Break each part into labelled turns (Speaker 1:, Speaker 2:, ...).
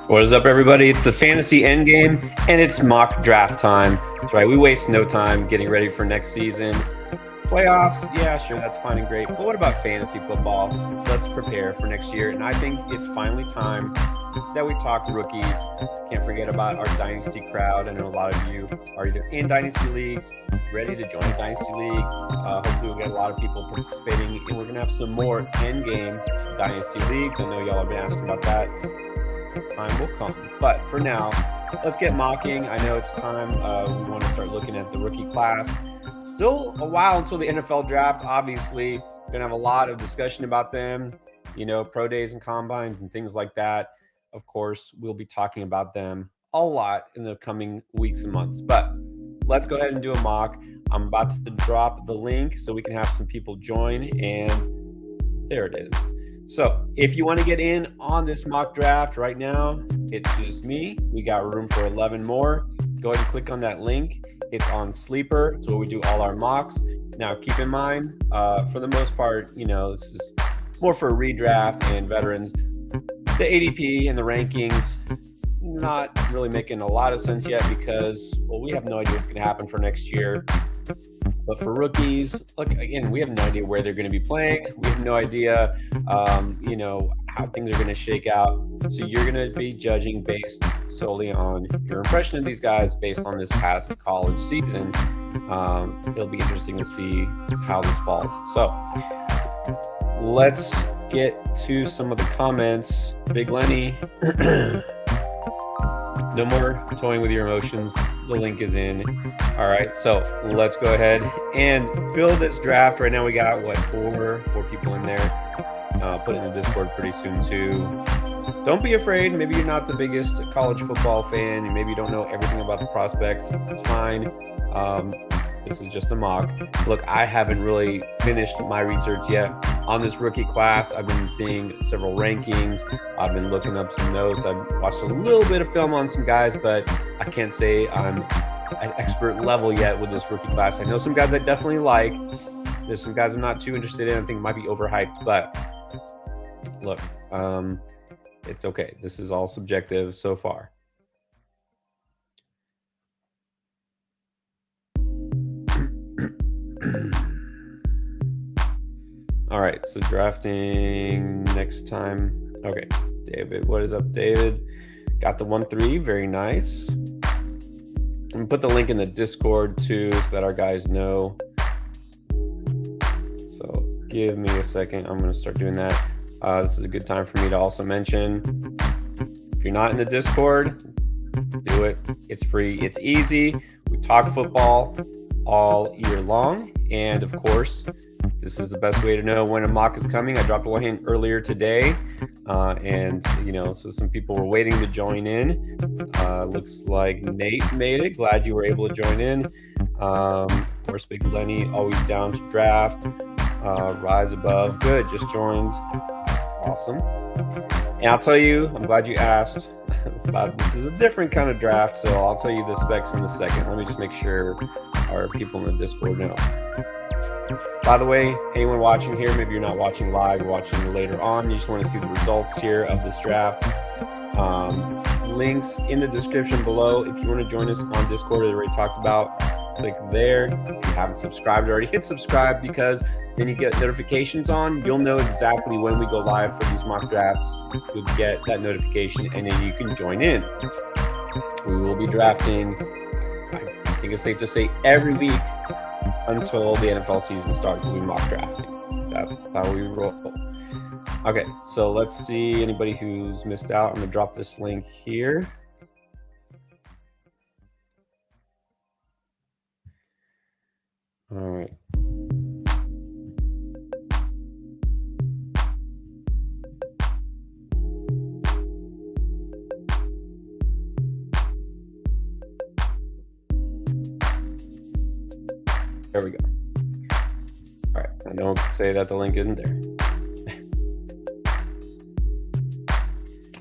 Speaker 1: What is up, everybody? It's the Fantasy Endgame, and it's mock draft time. That's right, we waste no time getting ready for next season. Playoffs, yeah, sure, that's fine and great. But what about fantasy football? Let's prepare for next year, and I think it's finally time that we talk rookies. Can't forget about our Dynasty crowd. I know a lot of you are either in Dynasty leagues, ready to join a Dynasty league. Hopefully we'll get a lot of people participating, and we're going to have some more Endgame Dynasty leagues. I know y'all have been asking about that. Time will come. But for now, let's get mocking. I know it's time. We want to start looking at the rookie class. Still a while until the NFL draft. Obviously, we're going to have a lot of discussion about them, you know, pro days and combines and things like that. Of course, we'll be talking about them a lot in the coming weeks and months. But let's go ahead and do a mock. I'm about to drop the link so we can have some people join. And there it is. So if you want to get in on this mock draft right now, it's just me. We got room for 11 more. Go ahead and click on that link. It's on Sleeper. It's where we do all our mocks. Now, keep in mind, for the most part, you know, this is more for redraft and veterans. The ADP and the rankings, not really making a lot of sense yet because, well, we have no idea what's going to happen for next year. But for rookies, look, again, we have no idea where they're going to be playing. We have no idea, you know, how things are going to shake out. So you're going to be judging based solely on your impression of these guys based on this past college season. It'll be interesting to see how this falls. So let's get to some of the comments. Big Lenny. No more toying with your emotions. The link is in. All right, so let's go ahead and fill this draft. Right now we got, what, four people in there. Put it in the Discord pretty soon, too. Don't be afraid. Maybe you're not the biggest college football fan, and maybe you don't know everything about the prospects. It's fine. This is just a mock. Look, I haven't really finished my research yet on this rookie class. I've been seeing several rankings. I've been looking up some notes. I've watched a little bit of film on some guys, but I can't say I'm at expert level yet with this rookie class. I know some guys I definitely like. There's some guys I'm not too interested in. I think might be overhyped, but look, it's okay. This is all subjective so far. All right, so drafting next time. Okay, David, what is up, David? Got the 1-3, very nice. I'm gonna put the link in the Discord too so that our guys know. So give me a second. I'm gonna start doing that. This is a good time for me to also mention, if you're not in the Discord, do it. It's free, it's easy. We talk football all year long. And of course, this is the best way to know when a mock is coming. I dropped a little hint earlier today. And, you know, so some people were waiting to join in. Looks like Nate made it. Glad you were able to join in. Of course, Big Lenny, always down to draft. Rise above. Good, just joined. Awesome. And I'll tell you, I'm glad you asked about this is a different kind of draft, so I'll tell you the specs in a second. Let me just make sure our people in the Discord know. By the way, anyone watching here, maybe you're not watching live, you're watching later on, you just want to see the results here of this draft. Links in the description below. If you want to join us on Discord, as I already talked about, click there. If you haven't subscribed already, hit subscribe because then you get notifications on. You'll know exactly when we go live for these mock drafts. You'll get that notification and then you can join in. We will be drafting, I think it's safe to say, every week until the NFL season starts. We'll be mock drafting. That's how we roll. Okay, so let's see anybody who's missed out. I'm going to drop this link here. All right. There we go. All right, I don't say that the link isn't there.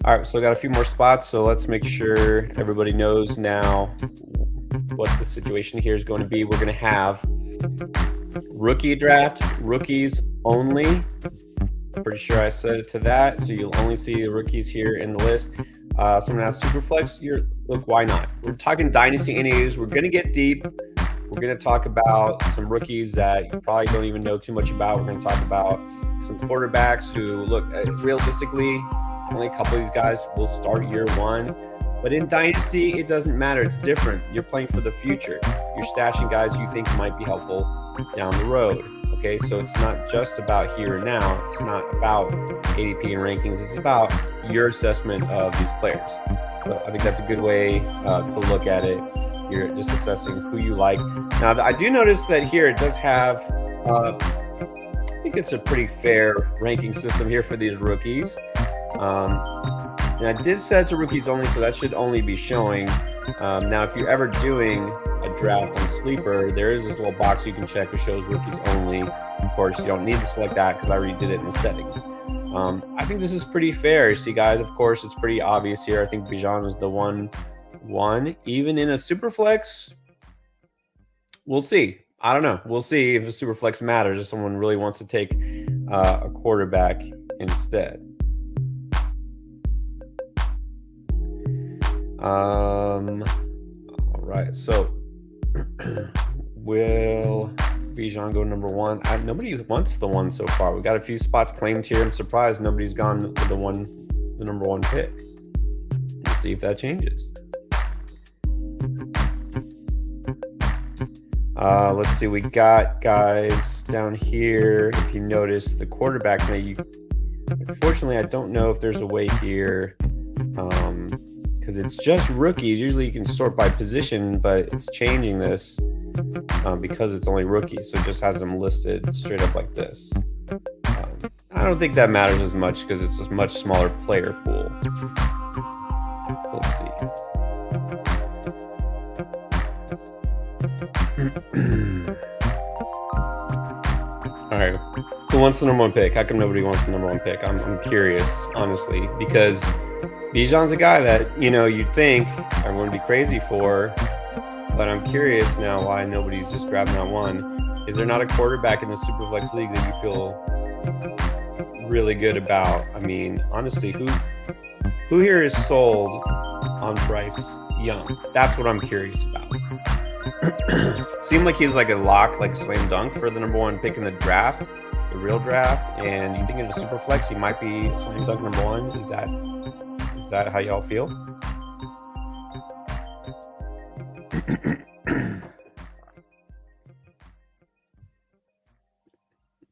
Speaker 1: All right, so I got a few more spots, so let's make sure everybody knows now what the situation here is going to be. We're going to have rookie draft, rookies only. Pretty sure I set it to that, so you'll only see the rookies here in the list. Someone asked Superflex. Look, why not? We're talking Dynasty NAs. We're going to get deep. We're going to talk about some rookies that you probably don't even know too much about. We're going to talk about some quarterbacks who, look, realistically, only a couple of these guys will start year one. But in Dynasty, it doesn't matter. It's different. You're playing for the future. You're stashing guys you think might be helpful down the road. Okay, so it's not just about here and now. It's not about ADP and rankings. It's about your assessment of these players. So I think that's a good way to look at it. You're just assessing who you like. Now, I do notice that here it does have, I think it's a pretty fair ranking system here for these rookies. And I did set it to rookies only, so that should only be showing. Now, if you're ever doing a draft on Sleeper, there is this little box you can check that shows rookies only. Of course, you don't need to select that because I already did it in the settings. I think this is pretty fair. See, guys, of course, it's pretty obvious here. I think Bijan is the one. Even in a Superflex, we'll see. I don't know. We'll see if a Superflex matters if someone really wants to take a quarterback instead. All right, so will Bijan go number one? Nobody wants the one so far. We got a few spots claimed here. I'm surprised nobody's gone with the number one pick. We'll see if that changes. Let's see. We got guys down here. If you notice the quarterback, unfortunately, I don't know if there's a way here. Because it's just rookies. Usually you can sort by position, but it's changing this because it's only rookies. So it just has them listed straight up like this. I don't think that matters as much because it's a much smaller player pool. Let's see. All right. Who wants the number one pick? How come nobody wants the number one pick? I'm curious, honestly, because Bijan's a guy that, you'd think everyone would be crazy for, but I'm curious now why nobody's just grabbing that one. Is there not a quarterback in the Superflex League that you feel really good about? I mean, honestly, who here is sold on Bryce Young? That's what I'm curious about. Seemed like he's like a lock, like slam dunk for the number one pick in the draft, the real draft. And you think in a super flex, he might be slam dunk number one. Is that how y'all feel?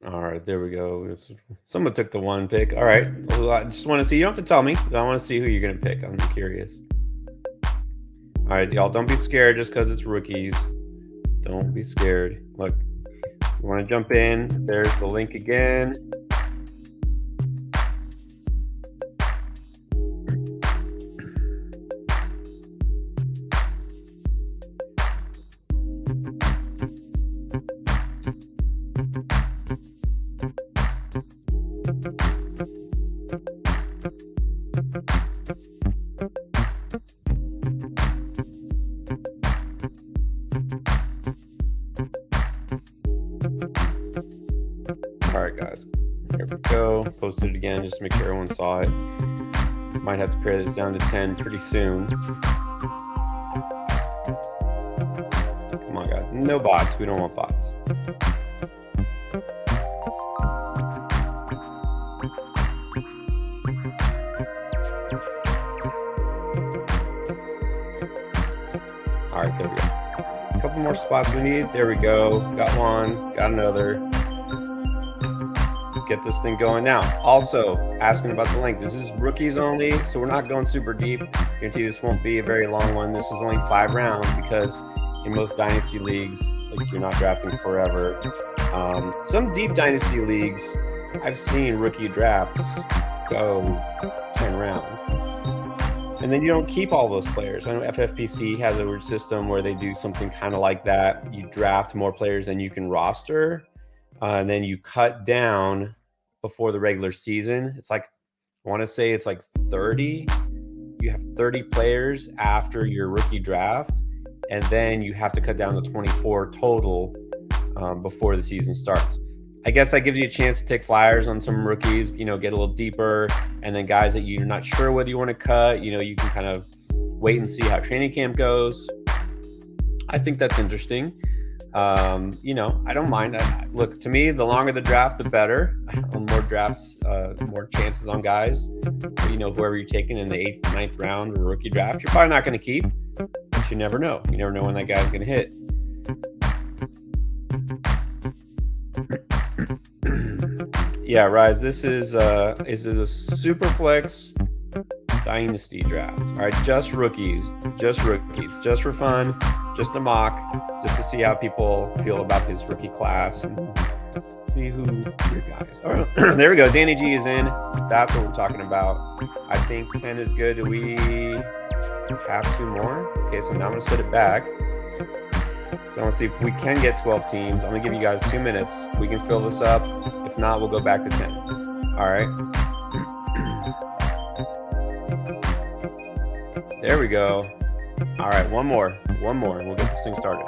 Speaker 1: All right, there we go. Someone took the one pick. All right, well, I just want to see. You don't have to tell me. I want to see who you're gonna pick. I'm curious. All right, y'all, don't be scared just because it's rookies. Don't be scared. Look, you want to jump in. There's the link again. All right, guys, here we go. Posted it again just to make sure everyone saw it. Might have to pare this down to 10 pretty soon. Come on, guys. No bots. We don't want bots. All right, there we go. A couple more spots we need. There we go. Got one. Got another. Get this thing going now. Also, asking about the link. This is rookies only, so we're not going super deep. Guarantee this won't be a very long one. This is only 5 rounds because in most dynasty leagues, like, you're not drafting forever. Some deep dynasty leagues, I've seen rookie drafts go 10 rounds. And then you don't keep all those players. I know FFPC has a weird system where they do something kind of like that. You draft more players than you can roster. And then you cut down before the regular season. It's like, I want to say it's like 30. You have 30 players after your rookie draft, and then you have to cut down to 24 total before the season starts. I guess that gives you a chance to take flyers on some rookies, get a little deeper, and then guys that you're not sure whether you want to cut, you can kind of wait and see how training camp goes. I think that's interesting. I don't mind. Look, to me, the longer the draft, the better. More drafts, more chances on guys. Whoever you're taking in the 8th, 9th round or rookie draft, you're probably not going to keep, but you never know. You never know when that guy's going to hit. Yeah, Rise, this is a super flex Dynasty draft. All right, just rookies, just for fun, just a mock, just to see how people feel about this rookie class and see who your guys are. There we go. Danny G is in. That's what we're talking about. I think 10 is good. Do we have 2 more? Okay, so now I'm going to set it back. So let's see if we can get 12 teams. I'm going to give you guys 2 minutes. We can fill this up. If not, we'll go back to 10. All right. There we go. All right, one more. We'll get this thing started.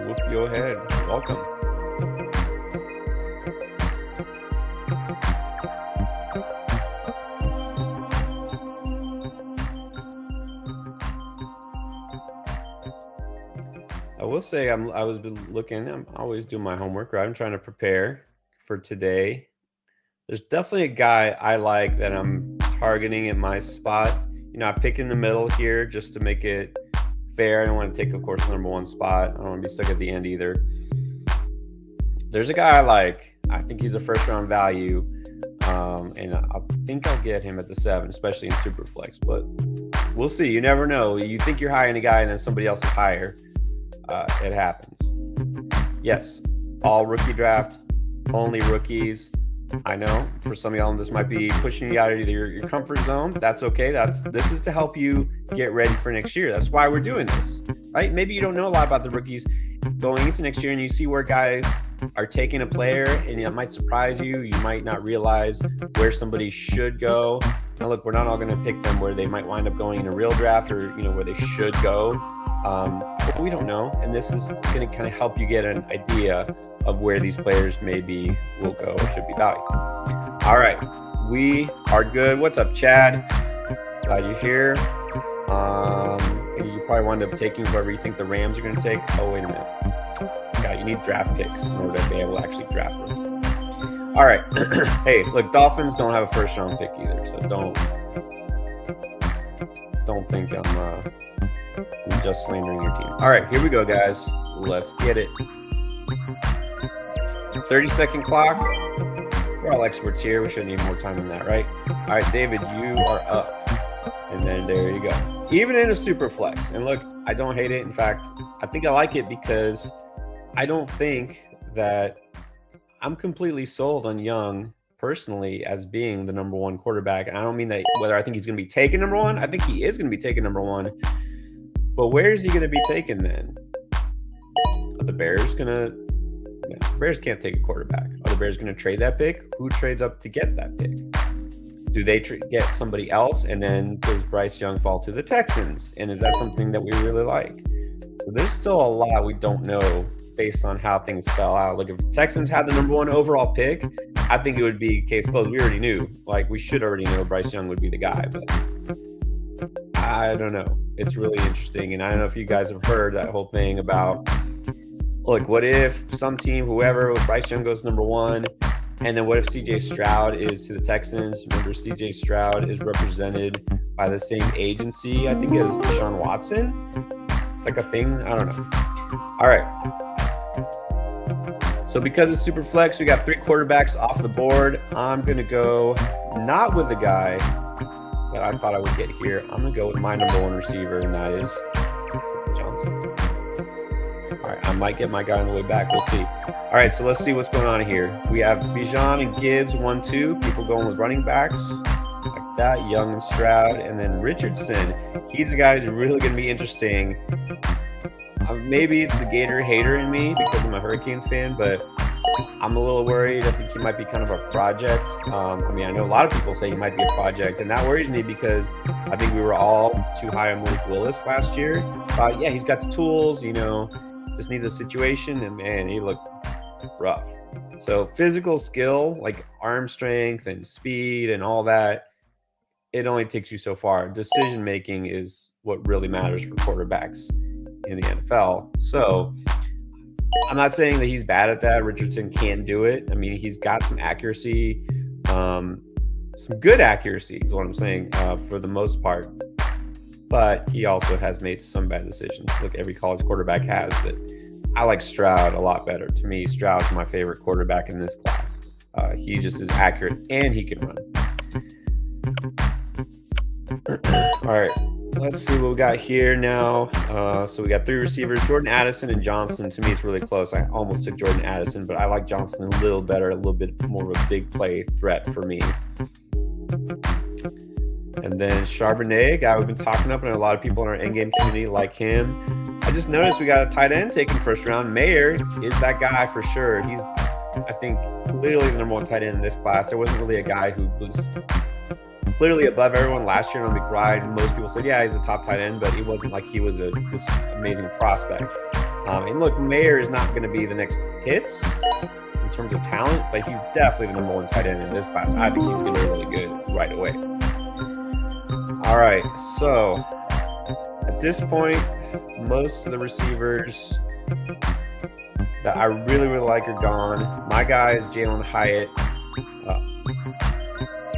Speaker 1: Whoop your head. Welcome. I will say I was looking. I'm always doing my homework, right? I'm trying to prepare for today. There's definitely a guy I like that I'm targeting in my spot. I pick in the middle here just to make it fair. I don't want to take, of course, the number 1 spot. I don't want to be stuck at the end either. There's a guy I like. I think he's a first-round value, and I think I'll get him at the 7, especially in Superflex. But we'll see. You never know. You think you're high in a guy, and then somebody else is higher. It happens. Yes, all rookie draft, only rookies. I know for some of y'all this might be pushing you out of your comfort zone. That's okay. This is to help you get ready for next year. That's why we're doing this, right? Maybe you don't know a lot about the rookies going into next year, and you see where guys are taking a player, and it might surprise you. You might not realize where somebody should go. Now, look, we're not all going to pick them where they might wind up going in a real draft, or where they should go. But we don't know, and this is going to kind of help you get an idea of where these players maybe will go or should be valued. All right, we are good. What's up, Chad? Glad you're here. You probably wind up taking whoever you think the Rams are going to take. Oh, wait a minute. Yeah, you need draft picks in order to be able to actually draft rookies. All right. Hey, look, Dolphins don't have a first-round pick either, so don't think I'm just slandering your team. All right, here we go, guys. Let's get it. 30-second clock. We're all experts here. We shouldn't need more time than that, right? All right, David, you are up. And then there you go. Even in a super flex. And look, I don't hate it. In fact, I think I like it because I don't think that I'm completely sold on Young personally as being the number 1 quarterback. And I don't mean that whether I think he's going to be taken number 1. I think he is going to be taken number 1. But where is he going to be taken then? Are the Bears going to... The Bears can't take a quarterback. Are the Bears going to trade that pick? Who trades up to get that pick? Do they get somebody else? And then does Bryce Young fall to the Texans? And is that something that we really like? So there's still a lot we don't know based on how things fell out. Look, if the Texans had the number 1 overall pick, I think it would be case closed. We already knew. Like, we should already know Bryce Young would be the guy. But I don't know. It's really interesting. And I don't know if you guys have heard that whole thing about, look, what if some team, whoever, Bryce Young goes number 1, and then what if CJ Stroud is to the Texans? Remember, CJ Stroud is represented by the same agency, I think, as Deshaun Watson. It's like a thing. I don't know. All right. So because it's super flex, we got 3 quarterbacks off the board. I'm going to go not with the guy that I thought I would get here. I'm going to go with my number 1 receiver, and that is Johnson. All right, I might get my guy on the way back. We'll see. All right, so let's see what's going on here. We have Bijan and Gibbs, 1-2. People going with running backs like that. Young and Stroud, and then Richardson. He's a guy who's really going to be interesting. Maybe it's the Gator hater in me because I'm a Hurricanes fan, but I'm a little worried. I think he might be kind of a project. I know a lot of people say he might be a project, and that worries me because I think we were all too high on Malik Willis last year. Yeah, he's got the tools, just needs a situation, and man, he looked rough. So physical skill, like arm strength and speed and all that, it only takes you so far. Decision making is what really matters for quarterbacks in the NFL. So I'm not saying that he's bad at that. Richardson can't do it. I mean, he's got some accuracy, some good accuracy is what I'm saying for the most part. But he also has made some bad decisions. Look, every college quarterback has, but I like Stroud a lot better. To me, Stroud's my favorite quarterback in this class. He just is accurate and he can run. All right, let's see what we got here now. So we got 3 receivers, Jordan Addison and Johnson. To me, it's really close. I almost took Jordan Addison, but I like Johnson a little better, a little bit more of a big play threat for me. And then Charbonnet, a guy we've been talking up, and a lot of people in our endgame community like him. I just noticed we got a tight end taken first round. Mayer is that guy for sure. He's, I think, clearly the number 1 tight end in this class. There wasn't really a guy who was clearly above everyone last year on McBride. Most people said, yeah, he's a top tight end, but he wasn't like he was this amazing prospect. And look, Mayer is not going to be the next Pitts in terms of talent, but he's definitely the number 1 tight end in this class. I think he's going to be really good right away. All right, so at this point, most of the receivers that I really like are gone. My guy is Jalen Hyatt.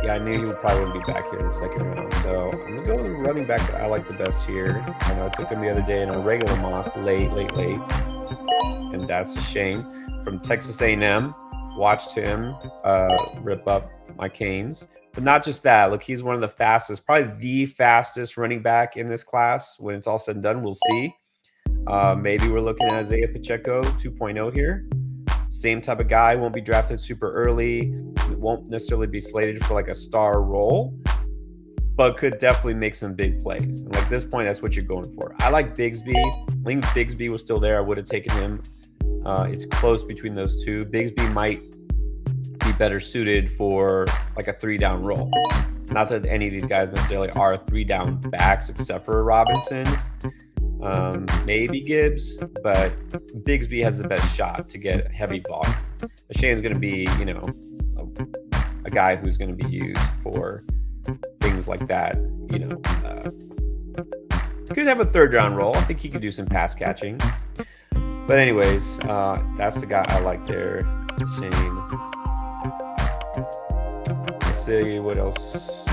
Speaker 1: Yeah, I knew he probably wouldn't be back here in the second round. So I'm going to go with the running back that I like the best here. I know I took him the other day in a regular mock, late. And that's a shame. From Texas A&M, watched him rip up my Canes. But not just that. Look, he's one of the fastest, probably the fastest running back in this class. When it's all said and done, we'll see. Maybe we're looking at Isaiah Pacheco 2.0 here. Same type of guy, won't be drafted super early. Won't necessarily be slated for like a star role, but could definitely make some big plays. And like this point, that's what you're going for. I like Bigsby. I think Bigsby was still there. I would have taken him. It's close between those two. Bigsby might be better suited for like a 3-down role. Not that any of these guys necessarily are 3-down backs, except for Robinson. Maybe Gibbs, but Bigsby has the best shot to get heavy volume. Shane's going to be, you know, a guy who's going to be used for things like that. You know, could have a 3rd-round role. I think he could do some pass catching. But anyways, that's the guy I like there, Shane. Let's see what else.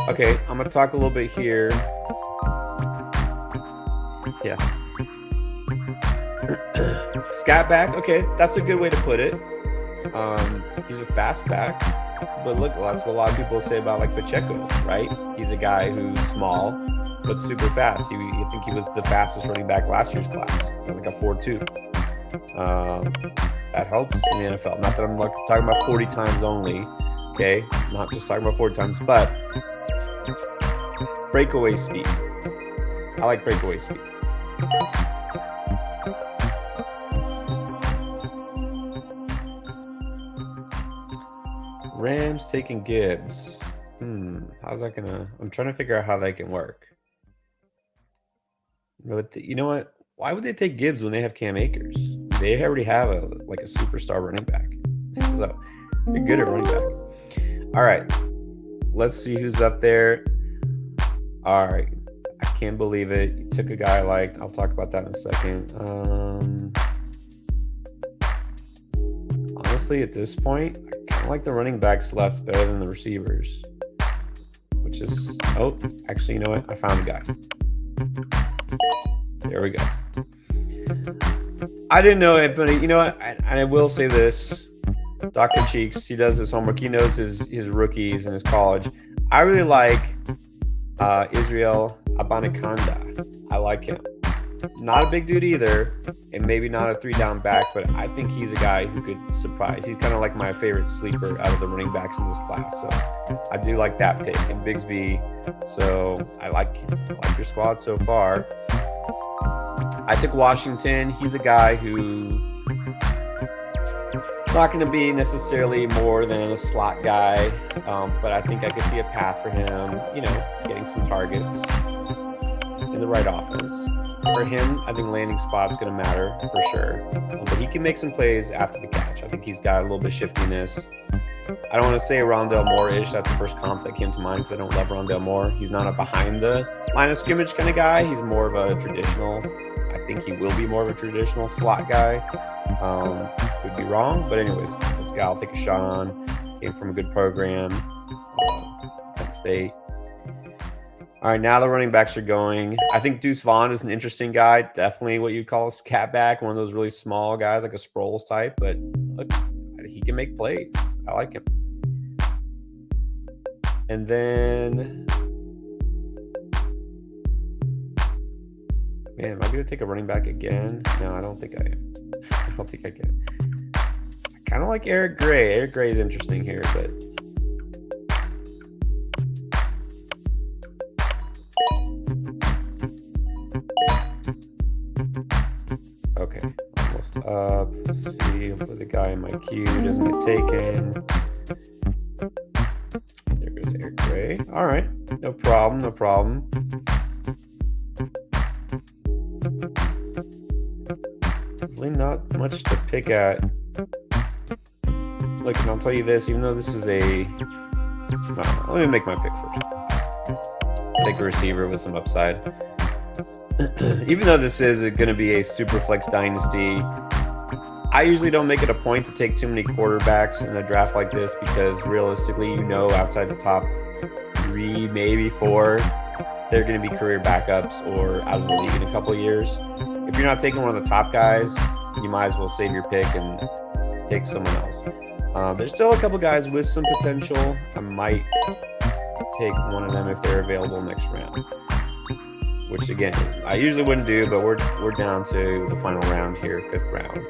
Speaker 1: Okay, I'm going to talk a little bit here. Yeah. Scat back. Okay, that's a good way to put it. He's a fast back. But look, that's what a lot of people say about like Pacheco, right? He's a guy who's small but super fast. I think he was the fastest running back last year's class, like a 4.2. That helps in the NFL. Not that I'm like talking about 40 times only, okay? Not just talking about 40 times, but breakaway speed. I like breakaway speed. Rams taking Gibbs. How's that gonna? I'm trying to figure out how that can work. But you know what? Why would they take Gibbs when they have Cam Akers? They already have a superstar running back. So they're good at running back. All right, let's see who's up there. All right, I can't believe it. You took a guy I liked. I'll talk about that in a second. Honestly, at this point, I kind of like the running backs left better than the receivers. Which is, oh, actually, you know what? I found a guy. There we go. I didn't know it, but you know what? I will say this. Dr. Cheeks, he does his homework. He knows his rookies in his college. I really like Israel Abanikanda. I like him. Not a big dude either, and maybe not a 3-down back, but I think he's a guy who could surprise. He's kind of like my favorite sleeper out of the running backs in this class. So I do like that pick. And Bigsby, so I like your squad so far. I took Washington. He's a guy who not going to be necessarily more than a slot guy, but I think I could see a path for him, you know, getting some targets in the right offense. for him, I think landing spot's going to matter for sure. But he can make some plays after the catch. I think he's got a little bit of shiftiness. I don't want to say Rondale Moore-ish. That's the first comp that came to mind because I don't love Rondale Moore. He's not a behind the line of scrimmage kind of guy. He's more of a traditional. I think he will be more of a traditional slot guy. Could be wrong, but anyways, this guy I'll take a shot on. Came from a good program, Penn State. All right, now the running backs are going. I think Deuce Vaughn is an interesting guy. Definitely what you'd call a scat back, one of those really small guys, like a Sproles type. But look, he can make plays. I like him. And then, man, am I going to take a running back again? No, I don't think I am. I don't think I can. I kind of like Eric Gray. Eric Gray is interesting here, but okay, almost up. Let's see. I'll put the guy in my queue. Doesn't get taken. There goes Eric Gray. All right, no problem. No problem. Really not much to pick at. Look, and I'll tell you this, even though this is a... Well, let me make my pick first. Take a receiver with some upside. Even though this is going to be a super flex dynasty, I usually don't make it a point to take too many quarterbacks in a draft like this because realistically, outside the top 3, maybe 4, they're going to be career backups or out of the league in a couple of years. If you're not taking one of the top guys, you might as well save your pick and take someone else. There's still a couple guys with some potential. I might take one of them if they're available next round, which again, I usually wouldn't do, but we're down to the final round here, 5th round.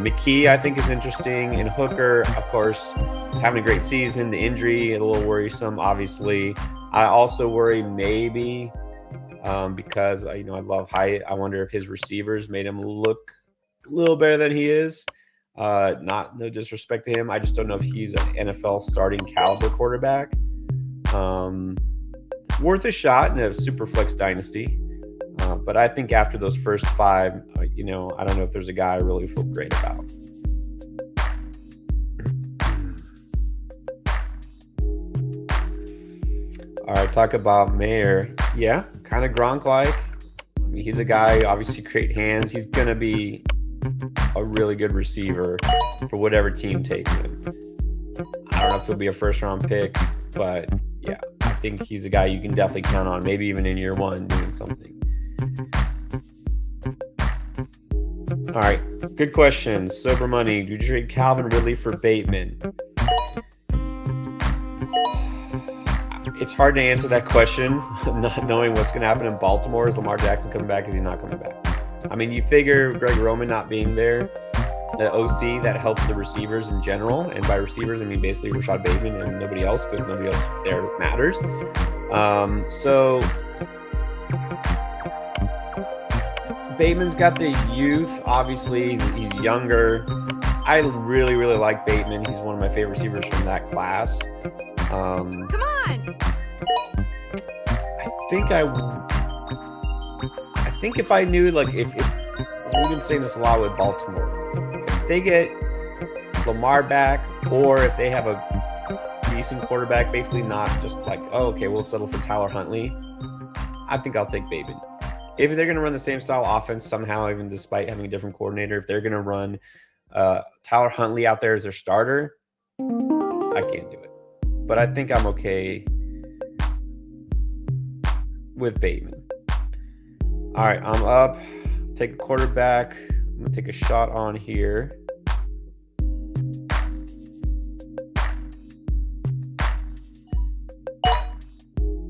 Speaker 1: McKee, I think, is interesting. And Hooker, of course, having a great season. The injury, a little worrisome, obviously. I also worry maybe because, I love Hyatt. I wonder if his receivers made him look a little better than he is. No disrespect to him. I just don't know if he's an NFL starting caliber quarterback. Worth a shot in a super flex dynasty. But I think after those first 5, I don't know if there's a guy I really feel great about. All right, talk about Mayer. Yeah, kind of Gronk-like. I mean, he's a guy, obviously, great hands. He's going to be a really good receiver for whatever team takes him. I don't know if he'll be a first-round pick, but yeah, I think he's a guy you can definitely count on, maybe even in year 1 doing something. All right, good question. Sober money. Do you trade Calvin Ridley for Bateman? It's hard to answer that question, not knowing what's going to happen in Baltimore. Is Lamar Jackson coming back? Is he not coming back? I mean, you figure Greg Roman not being there, the OC, that helps the receivers in general. And by receivers, I mean basically Rashad Bateman and nobody else, because nobody else there matters. So Bateman's got the youth. Obviously, he's younger. I really, really like Bateman. He's one of my favorite receivers from that class. Come on. I think if I knew, like, if we've been saying this a lot with Baltimore, if they get Lamar back, or if they have a decent quarterback, basically not just like, oh, okay, we'll settle for Tyler Huntley, I think I'll take Bateman. If they're going to run the same style offense somehow, even despite having a different coordinator, if they're going to run Tyler Huntley out there as their starter, I can't do it. But I think I'm okay with Bateman. All right, I'm up. Take a quarterback. I'm going to take a shot on here.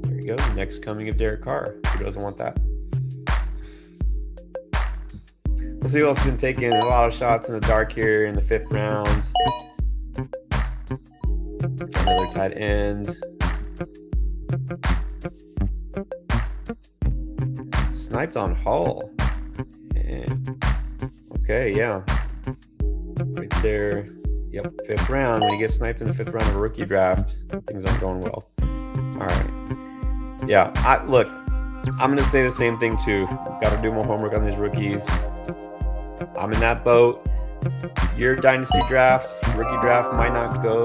Speaker 1: There you go. Next coming of Derek Carr. Who doesn't want that? Let's see who else has been taking a lot of shots in the dark here in the 5th round. Another tight end. Sniped on Hull. Okay, yeah. Right there. Yep, 5th round. When you get sniped in the 5th round of a rookie draft, things aren't going well. All right. Yeah, look, I'm going to say the same thing too. Got to do more homework on these rookies. I'm in that boat. Your dynasty draft, rookie draft might not go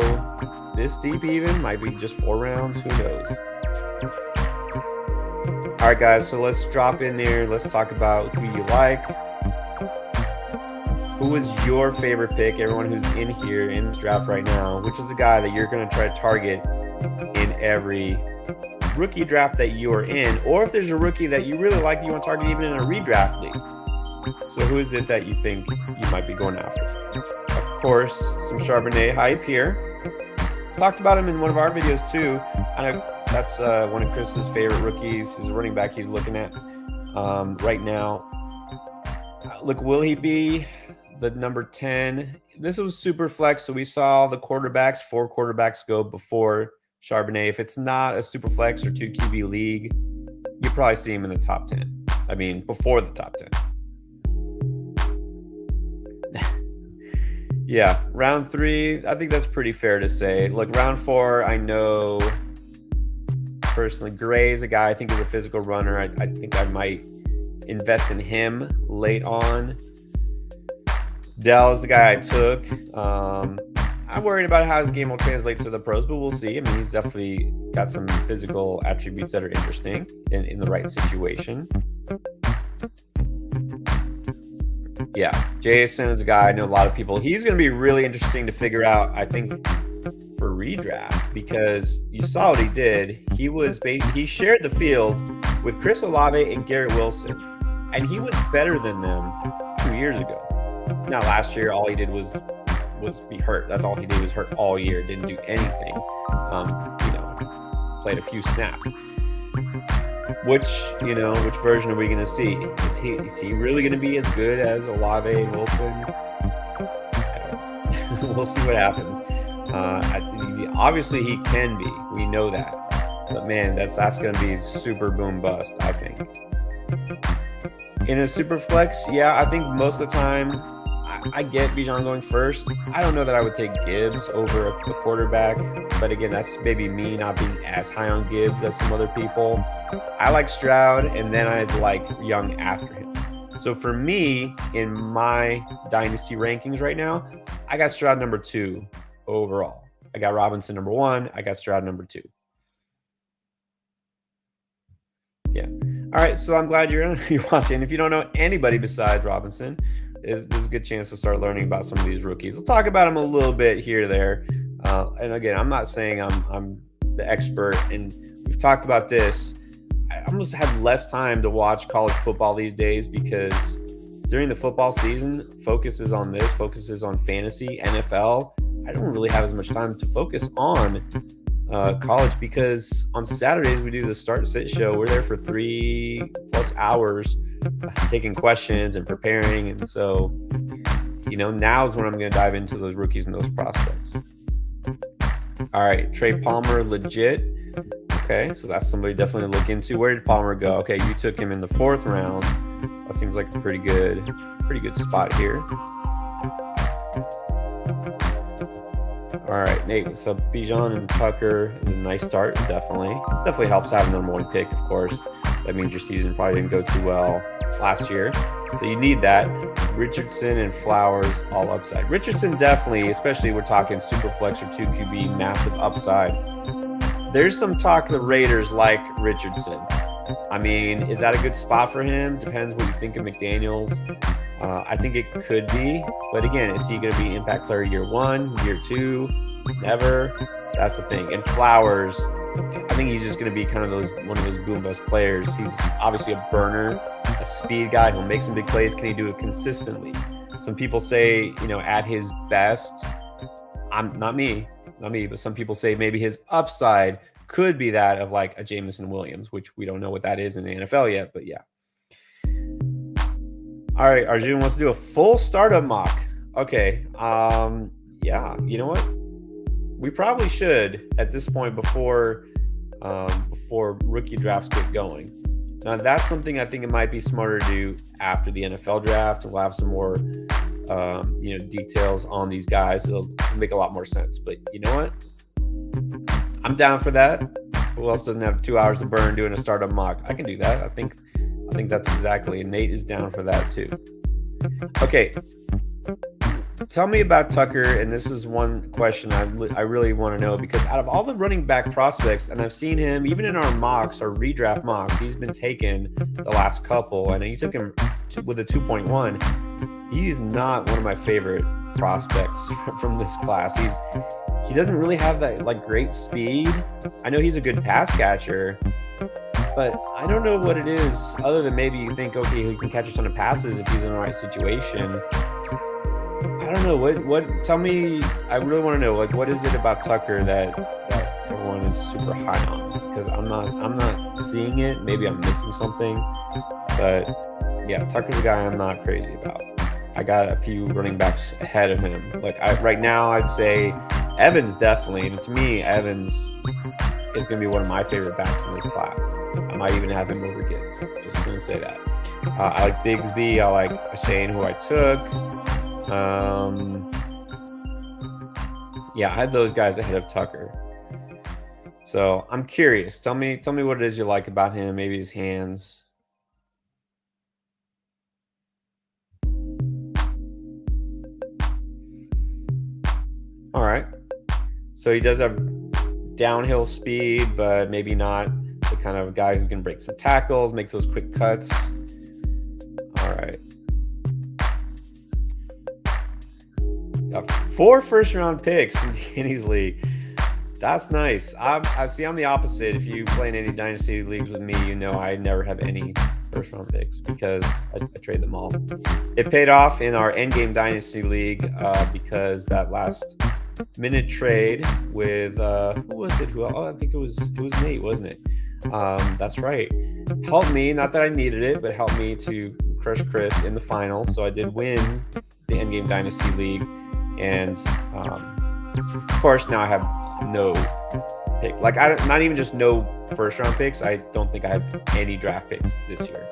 Speaker 1: this deep even. Might be just 4 rounds. Who knows? All right, guys. So let's drop in there. Let's talk about who you like. Who is your favorite pick? Everyone who's in here in this draft right now, which is the guy that you're going to try to target in every rookie draft that you are in, or if there's a rookie that you really like, you want to target even in a redraft league. So who is it that you think you might be going after? Of course, some Charbonnet hype here. Talked about him in one of our videos too. I know that's one of Chris's favorite rookies. Is a running back he's looking at right now. Look, will he be the number 10? This was super flex, so we saw the quarterbacks, 4 quarterbacks go before Charbonnet. If it's not a super flex or 2 QB league, you probably see him in the top 10. I mean, before the top 10. Yeah, round 3, I think that's pretty fair to say. Look, round 4, I know personally, Gray's a guy I think is a physical runner. I think I might invest in him late on. Dell is the guy I took. I'm worried about how his game will translate to the pros, but we'll see. I mean, he's definitely got some physical attributes that are interesting in the right situation. Yeah, Jason is a guy I know a lot of people. He's going to be really interesting to figure out, I think, for redraft, because you saw what he did. He shared the field with Chris Olave and Garrett Wilson, and he was better than them 2 years ago. Now, last year, all he did was be hurt. That's all he did, was hurt all year. Didn't do anything. Played a few snaps. Which version are we going to see? Is he really going to be as good as Olave and Wilson? I don't know. We'll see what happens. Obviously, he can be. We know that. But man, that's going to be super boom bust, I think. In a super flex, yeah, I think most of the time, I get Bijan going first. I don't know that I would take Gibbs over a quarterback, but again, that's maybe me not being as high on Gibbs as some other people. I like Stroud, and then I'd like Young after him. So for me, in my dynasty rankings right now, I got Stroud number 2 overall. I got Robinson number 1. I got Stroud number 2. Yeah. All right, so I'm glad you're watching. If you don't know anybody besides Robinson, there's a good chance to start learning about some of these rookies. We'll talk about them a little bit here or there. And again, I'm not saying I'm the expert, and we've talked about this. I almost have less time to watch college football these days because during the football season, focus is on fantasy, NFL. I don't really have as much time to focus on college because on Saturdays we do the start sit show. We're there for 3+ hours taking questions and preparing, and so now is when I'm going to dive into those rookies and those prospects. All right, Trey Palmer, legit. Okay, so that's somebody definitely to look into. Where did Palmer go? Okay, you took him in the 4th round. That seems like a pretty good spot here. All right, Nate. So Bijan and Tucker is a nice start. Definitely helps having the number 1 pick. Of course, that means your season probably didn't go too well last year, so you need that. Richardson and Flowers, all upside. Richardson definitely, especially we're talking super flex or 2 QB, massive upside. There's some talk the Raiders like Richardson. I mean, is that a good spot for him? Depends what you think of McDaniels. I think it could be, but again, is he going to be impact player year 1, year 2? Never. That's the thing. And Flowers, I think he's just going to be kind of one of those boom bust players. He's obviously a burner, a speed guy. He'll make some big plays. Can he do it consistently? Some people say, at his best, not me, but some people say maybe his upside could be that of like a Jameson Williams, which we don't know what that is in the NFL yet, but yeah. All right, Arjun wants to do a full startup mock. Okay, yeah, you know what? We probably should at this point before rookie drafts get going. Now that's something I think it might be smarter to do after the NFL draft. We'll have some more, details on these guys. It'll make a lot more sense. But you know what? I'm down for that. Who else doesn't have 2 hours to burn doing a startup mock? I can do that. I think that's exactly. And Nate is down for that too. Okay. Tell me about Tucker, and this is one question I really want to know, because out of all the running back prospects, and I've seen him even in our mocks, our redraft mocks, he's been taken the last couple, and you took him with a 2.1. He's not one of my favorite prospects from this class. He doesn't really have that like great speed. I know he's a good pass catcher, but I don't know what it is other than maybe you think, okay, he can catch a ton of passes if he's in the right situation. I don't know what. Tell me. I really want to know, like, what is it about Tucker that everyone is super high on? Because I'm not seeing it. Maybe I'm missing something. But yeah, Tucker's a guy I'm not crazy about. I got a few running backs ahead of him. Like right now, I'd say Evans definitely. And to me, Evans is going to be one of my favorite backs in this class. I might even have him over Gibbs. Just going to say that. I like Bigsby. I like Shane, who I took. Yeah, I had those guys ahead of Tucker. So I'm curious. Tell me what it is you like about him. Maybe his hands. All right. So he does have downhill speed, but maybe not the kind of guy who can break some tackles, make those quick cuts. All right. Got 4 first-round picks in Danny's league. That's nice. I see. I'm the opposite. If you play in any Dynasty leagues with me, you know I never have any first-round picks because I trade them all. It paid off in our Endgame Dynasty league because that last-minute trade with who was it? I think it was Nate, wasn't it? That's right. Helped me. Not that I needed it, but helped me to crush Chris in the final. So I did win the Endgame Dynasty league. And of course, now I have no pick. Like, not even just no first round picks. I don't think I have any draft picks this year,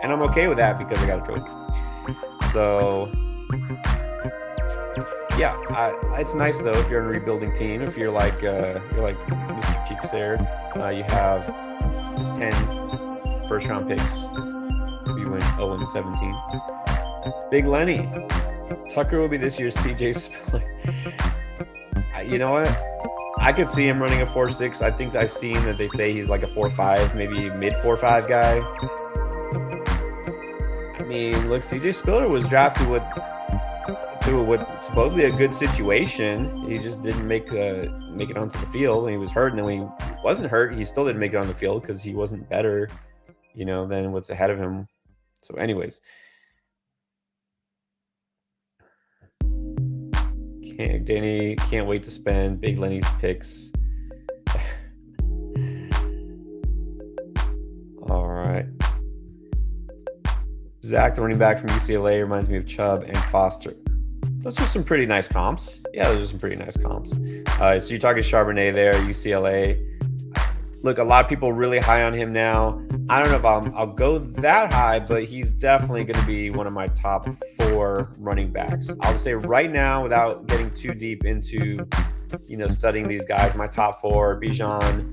Speaker 1: and I'm okay with that because I got a trophy. So yeah, it's nice though if you're in a rebuilding team. If you're like Mr. Cheeks there, you have 10 first round picks. You win 0-17. Big Lenny. Tucker will be this year's CJ Spiller. You know what? I could see him running a 4.6. I think I've seen that they say he's like a 4.5, maybe mid 4.5 guy. I mean, look, CJ Spiller was drafted with supposedly a good situation. He just didn't make it onto the field, and he was hurt. And then when he wasn't hurt, he still didn't make it on the field because he wasn't better, than what's ahead of him. So, anyways. Danny can't wait to spend Big Lenny's picks. All right. Zach, the running back from UCLA, reminds me of Chubb and Foster. Those are some pretty nice comps. Yeah, those are some pretty nice comps. So you're talking Charbonnet there, UCLA. Look, a lot of people really high on him now. I don't know if I'll go that high, but he's definitely going to be one of my top 4 running backs. I'll just say right now, without getting too deep into, studying these guys, my top 4: Bijan,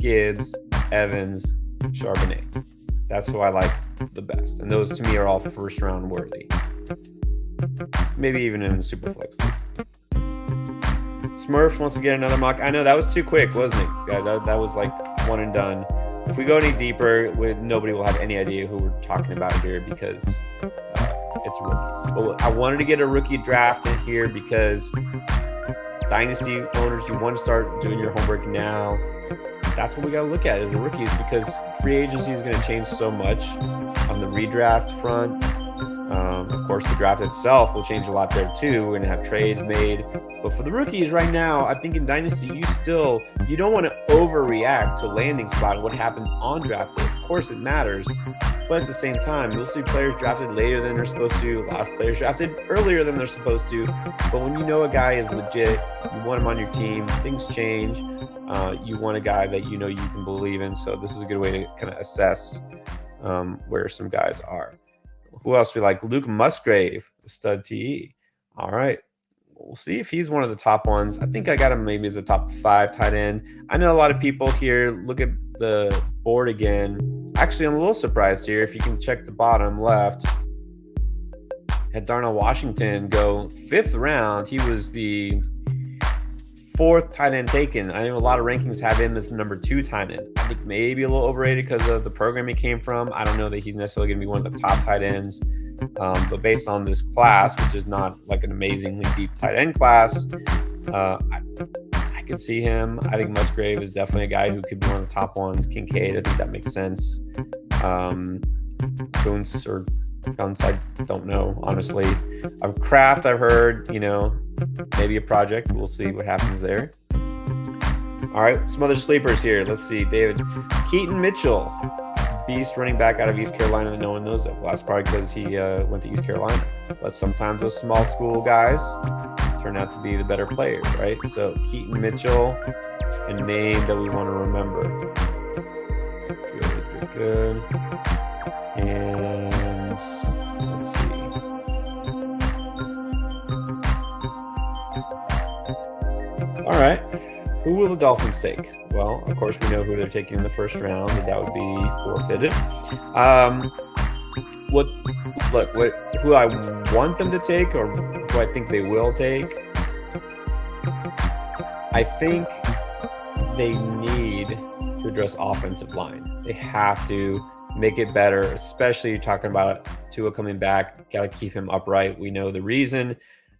Speaker 1: Gibbs, Evans, Charbonnet. That's who I like the best. And those to me are all first round worthy. Maybe even in the Superflex league. Smurf wants to get another mock. I know that was too quick, wasn't it? Guys, that was like one and done. If we go any deeper, nobody will have any idea who we're talking about here because it's rookies. But I wanted to get a rookie draft in here because Dynasty owners, you want to start doing your homework now. That's what we got to look at is the rookies because free agency is going to change so much on the redraft front. Of course, the draft itself will change a lot there too. We're going to have trades made. But for the rookies right now, I think in Dynasty, you don't want to overreact to landing spot and what happens on draft day. Of course, it matters. But at the same time, you'll see players drafted later than they're supposed to. A lot of players drafted earlier than they're supposed to. But when you know a guy is legit, you want him on your team, things change. You want a guy that you can believe in. So this is a good way to kind of assess where some guys are. Who else we like? Luke Musgrave, stud TE. All right. we'll see if he's one of the top ones. I think I got him maybe as a top 5 tight end. I know a lot of people here look at the board again. Actually, I'm a little surprised here. If you can check the bottom left, had Darnell Washington go 5th round. He was the 4th tight end taken. I know a lot of rankings have him as the number 2 tight end. I think maybe a little overrated because of the program he came from. I don't know that he's necessarily going to be one of the top tight ends. But based on this class, which is not like an amazingly deep tight end class, I could see him. I think Musgrave is definitely a guy who could be one of the top ones. Kincaid, I think that makes sense. Kuntz or Kuntz, I don't know, honestly. Kraft, I've heard, maybe a project. We'll see what happens there. All right, some other sleepers here. Let's see. David Keaton Mitchell, beast running back out of East Carolina that no one knows of. Well, that's probably because he went to East Carolina. But sometimes those small school guys turn out to be the better players, right? So Keaton Mitchell, a name that we want to remember. Good. And let's see. All right. Who will the Dolphins take? Well, of course, we know who they're taking in the first round, but that would be forfeited. Who I want them to take, or who I think they will take? I think they need to address offensive line. They have to make it better, especially you're talking about Tua coming back. Got to keep him upright. We know the reason.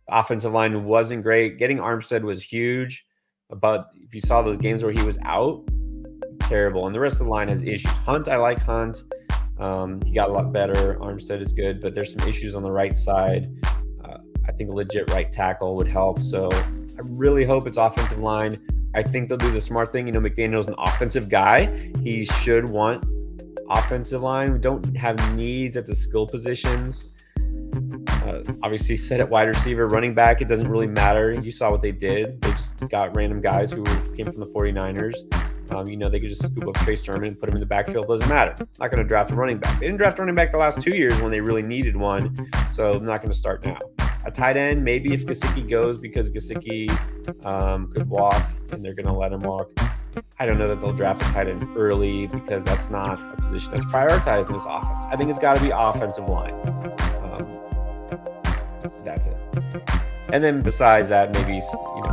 Speaker 1: The offensive line wasn't great. Getting Armstead was huge, but if you saw those games where he was out, terrible. And the rest of the line has issues. Hunt, I like Hunt. He got a lot better. Armstead is good, but there's some issues on the right side. I think a legit right tackle would help. So I really hope it's offensive line. I think they'll do the smart thing. McDaniel's an offensive guy. He should want offensive line. We don't have needs at the skill positions. Obviously, set at wide receiver, running back, it doesn't really matter. You saw what they did. They just got random guys who came from the 49ers. They could just scoop up Trey Sermon and put him in the backfield. Doesn't matter. Not going to draft a running back. They didn't draft a running back the last 2 years when they really needed one, so I'm not going to start now. A tight end, maybe if Gesicki goes, because Gesicki could walk and they're going to let him walk. I don't know that they'll draft a tight end early because that's not a position that's prioritized in this offense. I think it's got to be offensive line. That's it. And then besides that, maybe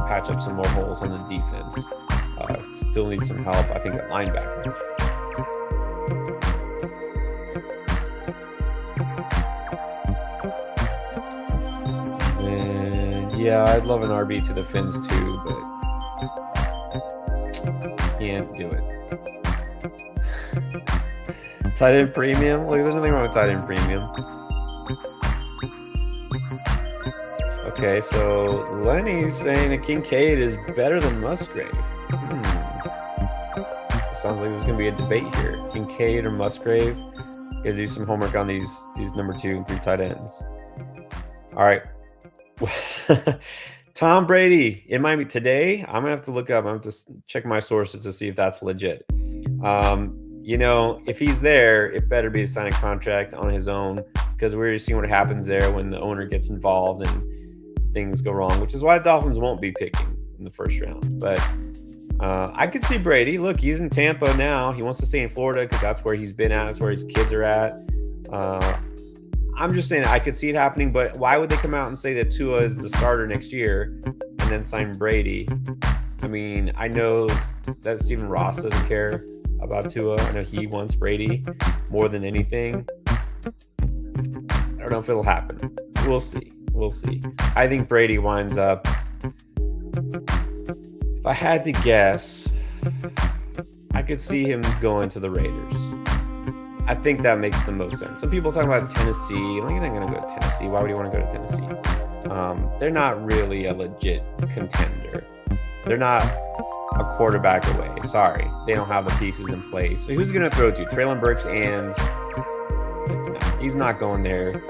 Speaker 1: patch up some more holes on the defense. Still need some help, I think, at linebacker. And yeah, I'd love an RB to the Fins too, but can't do it. Tight end premium? Look, there's nothing wrong with tight end premium. Okay, so Lenny's saying that Kincaid is better than Musgrave. Sounds like there's going to be a debate here. Kincaid or Musgrave? Got to do some homework on these number 2 and 3 tight ends. All right. Tom Brady. It might be today. I'm going to have to look up. I'm going to have to check my sources to see if that's legit. If he's there, it better be to sign a contract on his own, because we're seeing what happens there when the owner gets involved and things go wrong, which is why the Dolphins won't be picking in the first round. But I could see Brady. Look, he's in Tampa now. He wants to stay in Florida because that's where he's been at. That's where his kids are at. I'm just saying I could see it happening, but why would they come out and say that Tua is the starter next year and then sign Brady? I mean, I know that Stephen Ross doesn't care about Tua. I know he wants Brady more than anything. I don't know if it'll happen. We'll see. I think Brady winds up, if I had to guess, I could see him going to the Raiders. I think that makes the most sense. Some people talk about Tennessee. Like, you're not going to go to Tennessee. Why would you want to go to Tennessee? They're not really a legit contender. They're not a quarterback away. Sorry. They don't have the pieces in place. So who's going to throw to? Traylon Burks and no, he's not going there.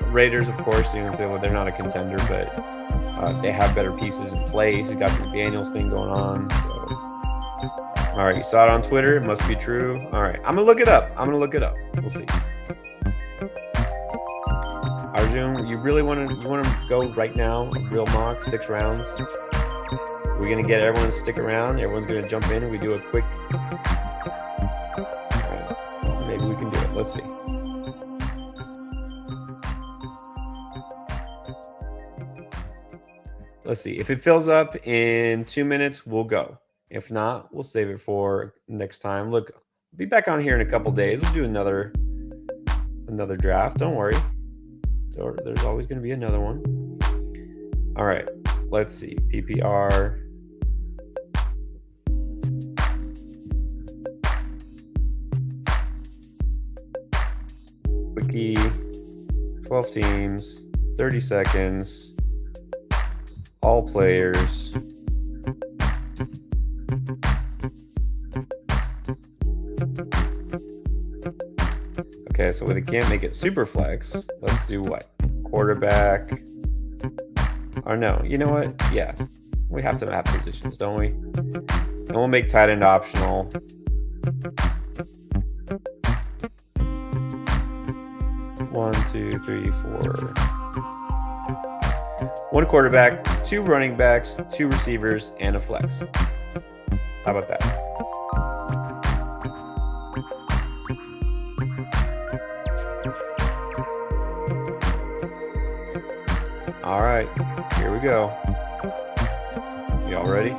Speaker 1: Raiders, of course, you can say, well, they're not a contender, but they have better pieces in place. He's got the McDaniels thing going on. So, all right, you saw it on Twitter. It must be true. All right, I'm gonna look it up. We'll see. Our presume you really want to go right now, real mock, 6 rounds. We're gonna get everyone to stick around. Everyone's gonna jump in and we do a quick. All right, maybe we can do it. Let's see. Let's see. If it fills up in 2 minutes, we'll go. If not, we'll save it for next time. Look, I'll be back on here in a couple days. We'll do another draft. Don't worry. There's always going to be another one. All right. Let's see. PPR. Quickie. 12 teams. 30 seconds. All players. Okay, so we can't make it super flex. Let's do what? Quarterback. Or no, you know what? Yeah, we have to map positions, don't we? And we'll make tight end optional. One, two, three, four. 1 quarterback, 2 running backs, 2 receivers, and a flex. How about that? All right, here we go. Y'all ready?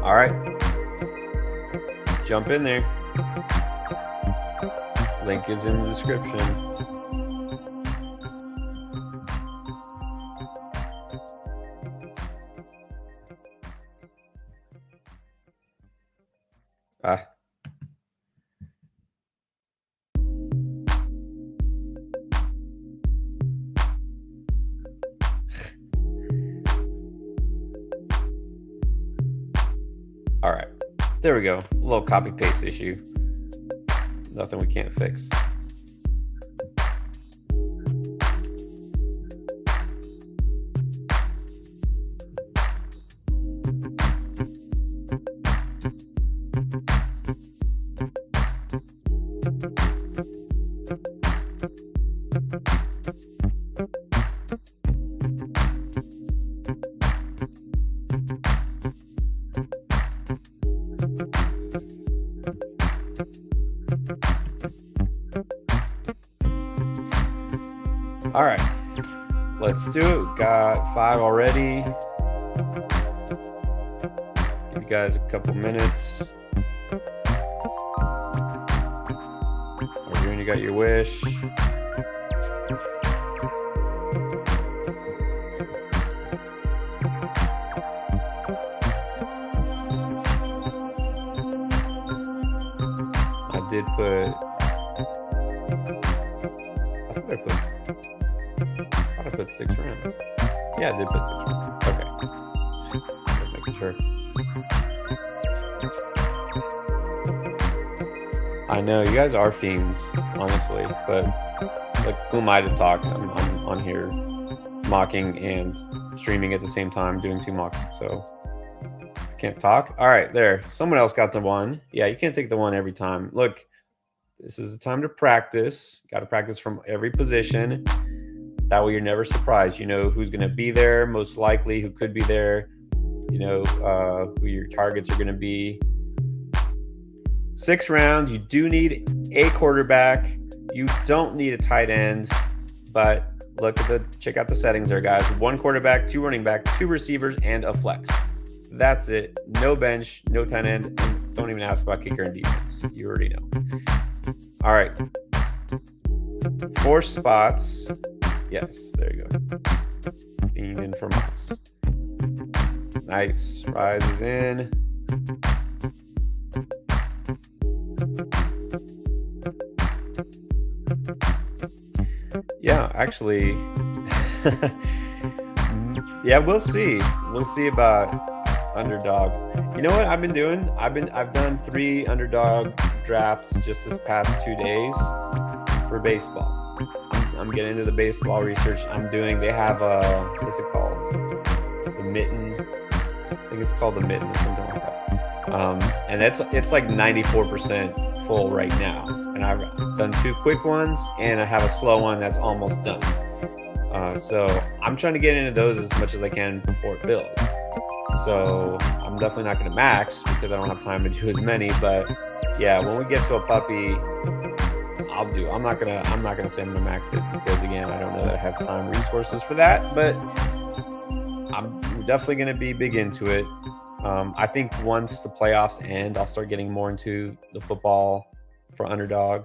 Speaker 1: All right, jump in there. Link is in the description. All right, there we go. A little copy paste issue. Nothing we can't fix. All right, let's do it. Got 5 already. Give you guys a couple minutes. Arjun, you got your wish. I did put. I put 6 rounds. Yeah, I did put 6 rounds. Okay. Just making sure. I know you guys are fiends, honestly, but like, who am I to talk? I'm on here mocking and streaming at the same time, doing 2 mocks, so I can't talk. All right, there. Someone else got the 1. Yeah, you can't take the 1 every time. Look, this is the time to practice. Got to practice from every position. That way you're never surprised. You know who's going to be there, most likely, who could be there. You know who your targets are going to be. 6 rounds. You do need a quarterback. You don't need a tight end. But check out the settings there, guys. 1 quarterback, 2 running back, 2 receivers, and a flex. That's it. No bench, no tight end, and don't even ask about kicker and defense. You already know. All right. 4 spots. Yes, there you go. Fiending for Moss. Nice. Rises in. Yeah, actually. Yeah, we'll see. We'll see about underdog. You know what I've been doing? I've done 3 underdog drafts just this past 2 days for baseball. I'm getting into the baseball research. They have what's it called? The mitten. I think it's called the mitten or something like that. And it's like 94% full right now. And I've done 2 quick ones, and I have a slow one that's almost done. So I'm trying to get into those as much as I can before it fills. So I'm definitely not going to max because I don't have time to do as many. But yeah, when we get to a puppy, I'm not gonna say I'm gonna max it because again, I don't know that I have time, resources for that. But I'm definitely gonna be big into it. I think once the playoffs end, I'll start getting more into the football for underdog.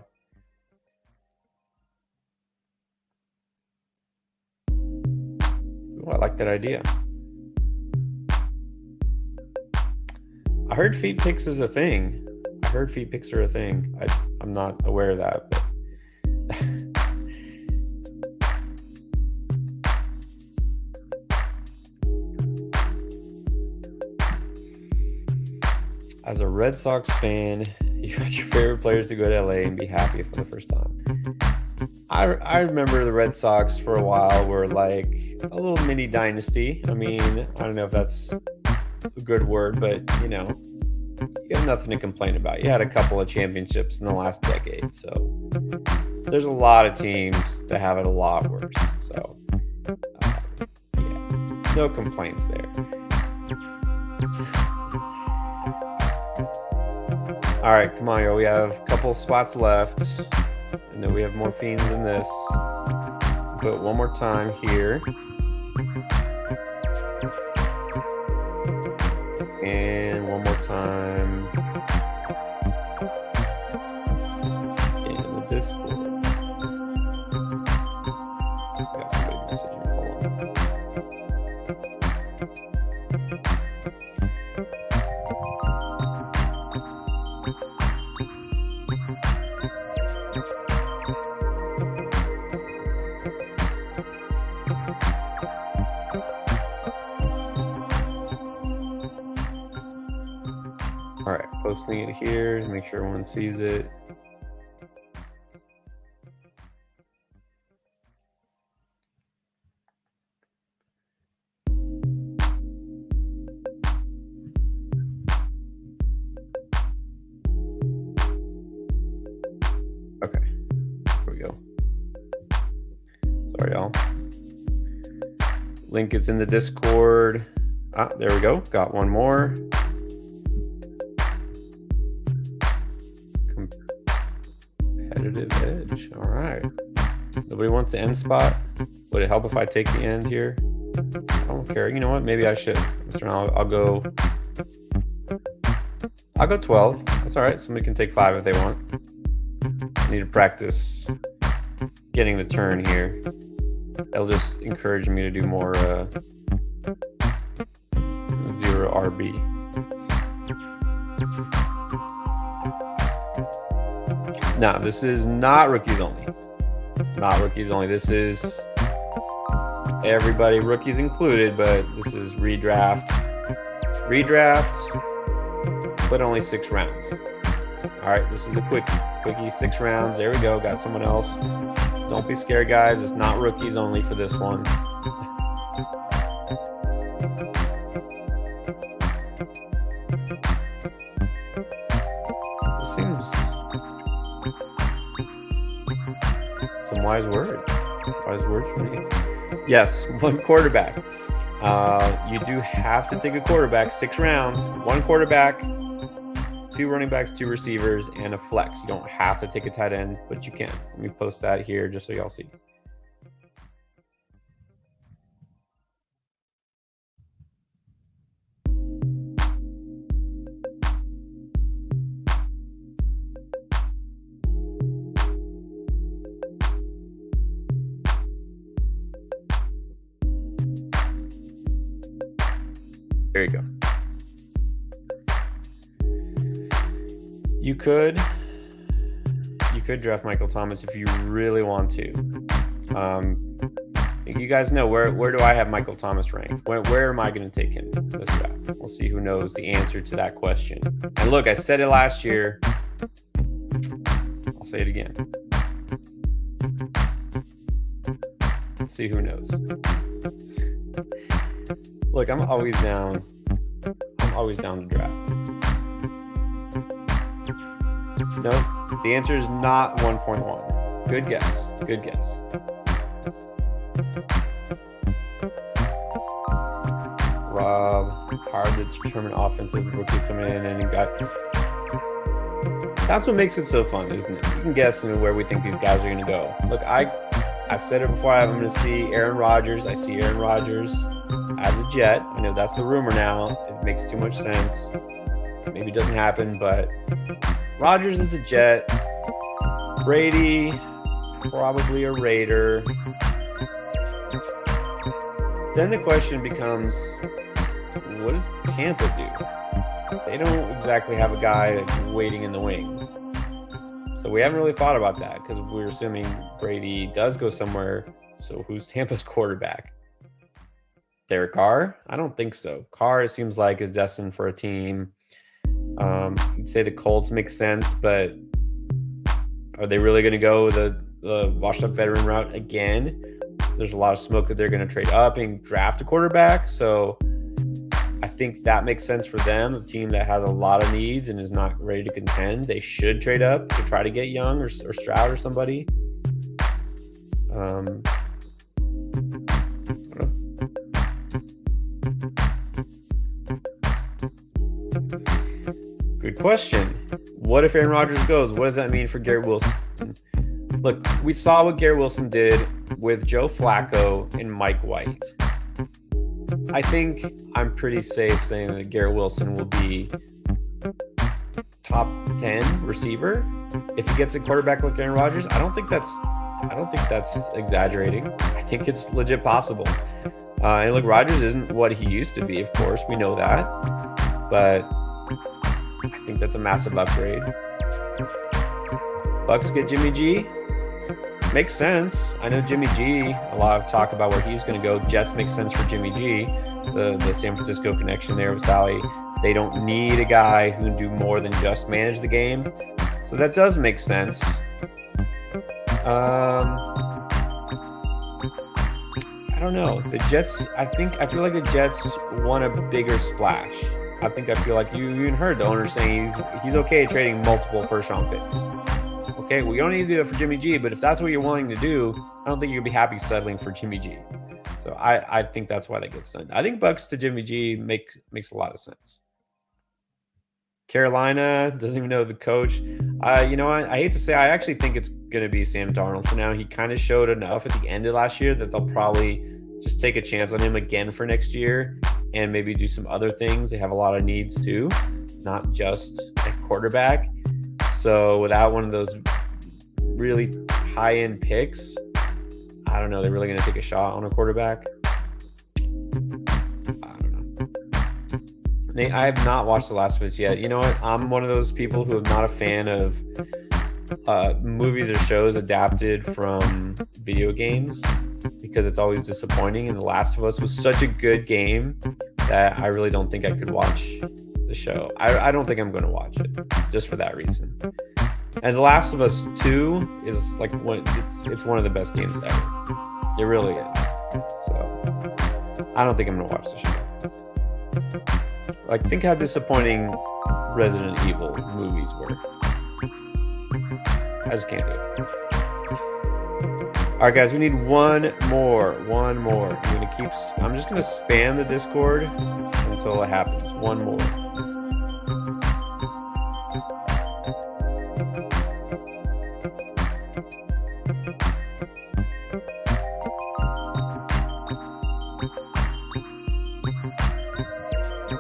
Speaker 1: Ooh, I like that idea. I heard feed picks is a thing. I heard feed picks are a thing. I'm not aware of that, but as a Red Sox fan, you got your favorite players to go to LA and be happy for the first time. I remember the Red Sox for a while were like a little mini dynasty. I mean, I don't know if that's a good word, but you know, you have nothing to complain about. You had a couple of championships in the last decade, so there's a lot of teams that have it a lot worse. So yeah, no complaints there. All right, come on, yo. We have a couple spots left, and then we have more fiends than this. Put one more time here. And one more time in the Discord. Got somebody messaging. Hold on. All right, posting it here to make sure everyone sees it. Okay, here we go. Sorry, y'all. Link is in the Discord. There we go. Got one more. Competitive edge. All right. Nobody wants the end spot. Would it help if I take the end here? I don't care. You know what? Maybe I should. I'll go 12. That's all right. Somebody can take 5 if they want. I need to practice getting the turn here. That'll just encourage me to do more 0 RB. Now, this is not rookies only. Not rookies only. This is everybody, rookies included, but this is redraft. Redraft, but only 6 rounds. All right, this is a quickie, 6 rounds. There we go. Got someone else. Don't be scared, guys. It's not rookies only for this one. This seems some wise words. Wise words from me. Yes, 1 quarterback. You do have to take a quarterback. 6 rounds, 1 quarterback, 2 running backs, 2 receivers, and a flex. You don't have to take a tight end, but you can. Let me post that here just so y'all see. There you go. You could draft Michael Thomas if you really want to. You guys know where do I have Michael Thomas ranked? Where am I going to take him this draft? We'll see who knows the answer to that question. And look, I said it last year. I'll say it again. Let's see who knows. Look, I'm always down to draft. No, the answer is not 1.1. Good guess. Good guess. Rob, hard to determine offenses. Rookie coming in and he got. That's what makes it so fun, isn't it? You can guess where we think these guys are going to go. Look, I said it before. I'm going to see Aaron Rodgers. I see Aaron Rodgers as a Jet. I know that's the rumor now. It makes too much sense. Maybe it doesn't happen, but Rodgers is a Jet. Brady, probably a Raider. Then the question becomes, what does Tampa do? They don't exactly have a guy waiting in the wings. So we haven't really thought about that because we're assuming Brady does go somewhere. So who's Tampa's quarterback? Derek Carr? I don't think so. Carr, it seems like, is destined for a team. You'd say the Colts make sense, but are they really going to go the washed-up veteran route again? There's a lot of smoke that they're going to trade up and draft a quarterback. So I think that makes sense for them, a team that has a lot of needs and is not ready to contend. They should trade up to try to get Young or Stroud or somebody. I don't know. Good question. What if Aaron Rodgers goes? What does that mean for Garrett Wilson? Look, we saw what Garrett Wilson did with Joe Flacco and Mike White. I think I'm pretty safe saying that Garrett Wilson will be top 10 receiver if he gets a quarterback like Aaron Rodgers. I don't think that's exaggerating. I think it's legit possible. And look, Rodgers isn't what he used to be, of course. We know that. But I think that's a massive upgrade. Bucks get Jimmy G. Makes sense. I know Jimmy G, a lot of talk about where he's going to go. Jets make sense for Jimmy G. The San Francisco connection there with Sally. They don't need a guy who can do more than just manage the game. So that does make sense. I don't know. The Jets, I feel like the Jets want a bigger splash. I feel like you even heard the owner saying he's okay trading multiple first-round picks. Okay, we don't need to do it for Jimmy G, but if that's what you're willing to do, I don't think you'd be happy settling for Jimmy G. So I think that's why that gets done. I think Bucks to Jimmy G makes a lot of sense. Carolina doesn't even know the coach. I hate to say, I actually think it's going to be Sam Darnold for now. He kind of showed enough at the end of last year that they'll probably just take a chance on him again for next year and maybe do some other things. They have a lot of needs too, not just a quarterback. So without one of those really high-end picks, I don't know. They're really going to take a shot on a quarterback. I don't know. I have not watched The Last of Us yet. You know what? I'm one of those people who are not a fan of movies or shows adapted from video games because it's always disappointing. And The Last of Us was such a good game that I really don't think I could watch the show. I don't think I'm going to watch it just for that reason. And The Last of Us 2 is like it's one of the best games ever. It really is. So I don't think I'm going to watch the show. Like, think how disappointing Resident Evil movies were. I just can't do it. All right, guys, we need one more. I'm just going to spam the Discord until it happens. One more.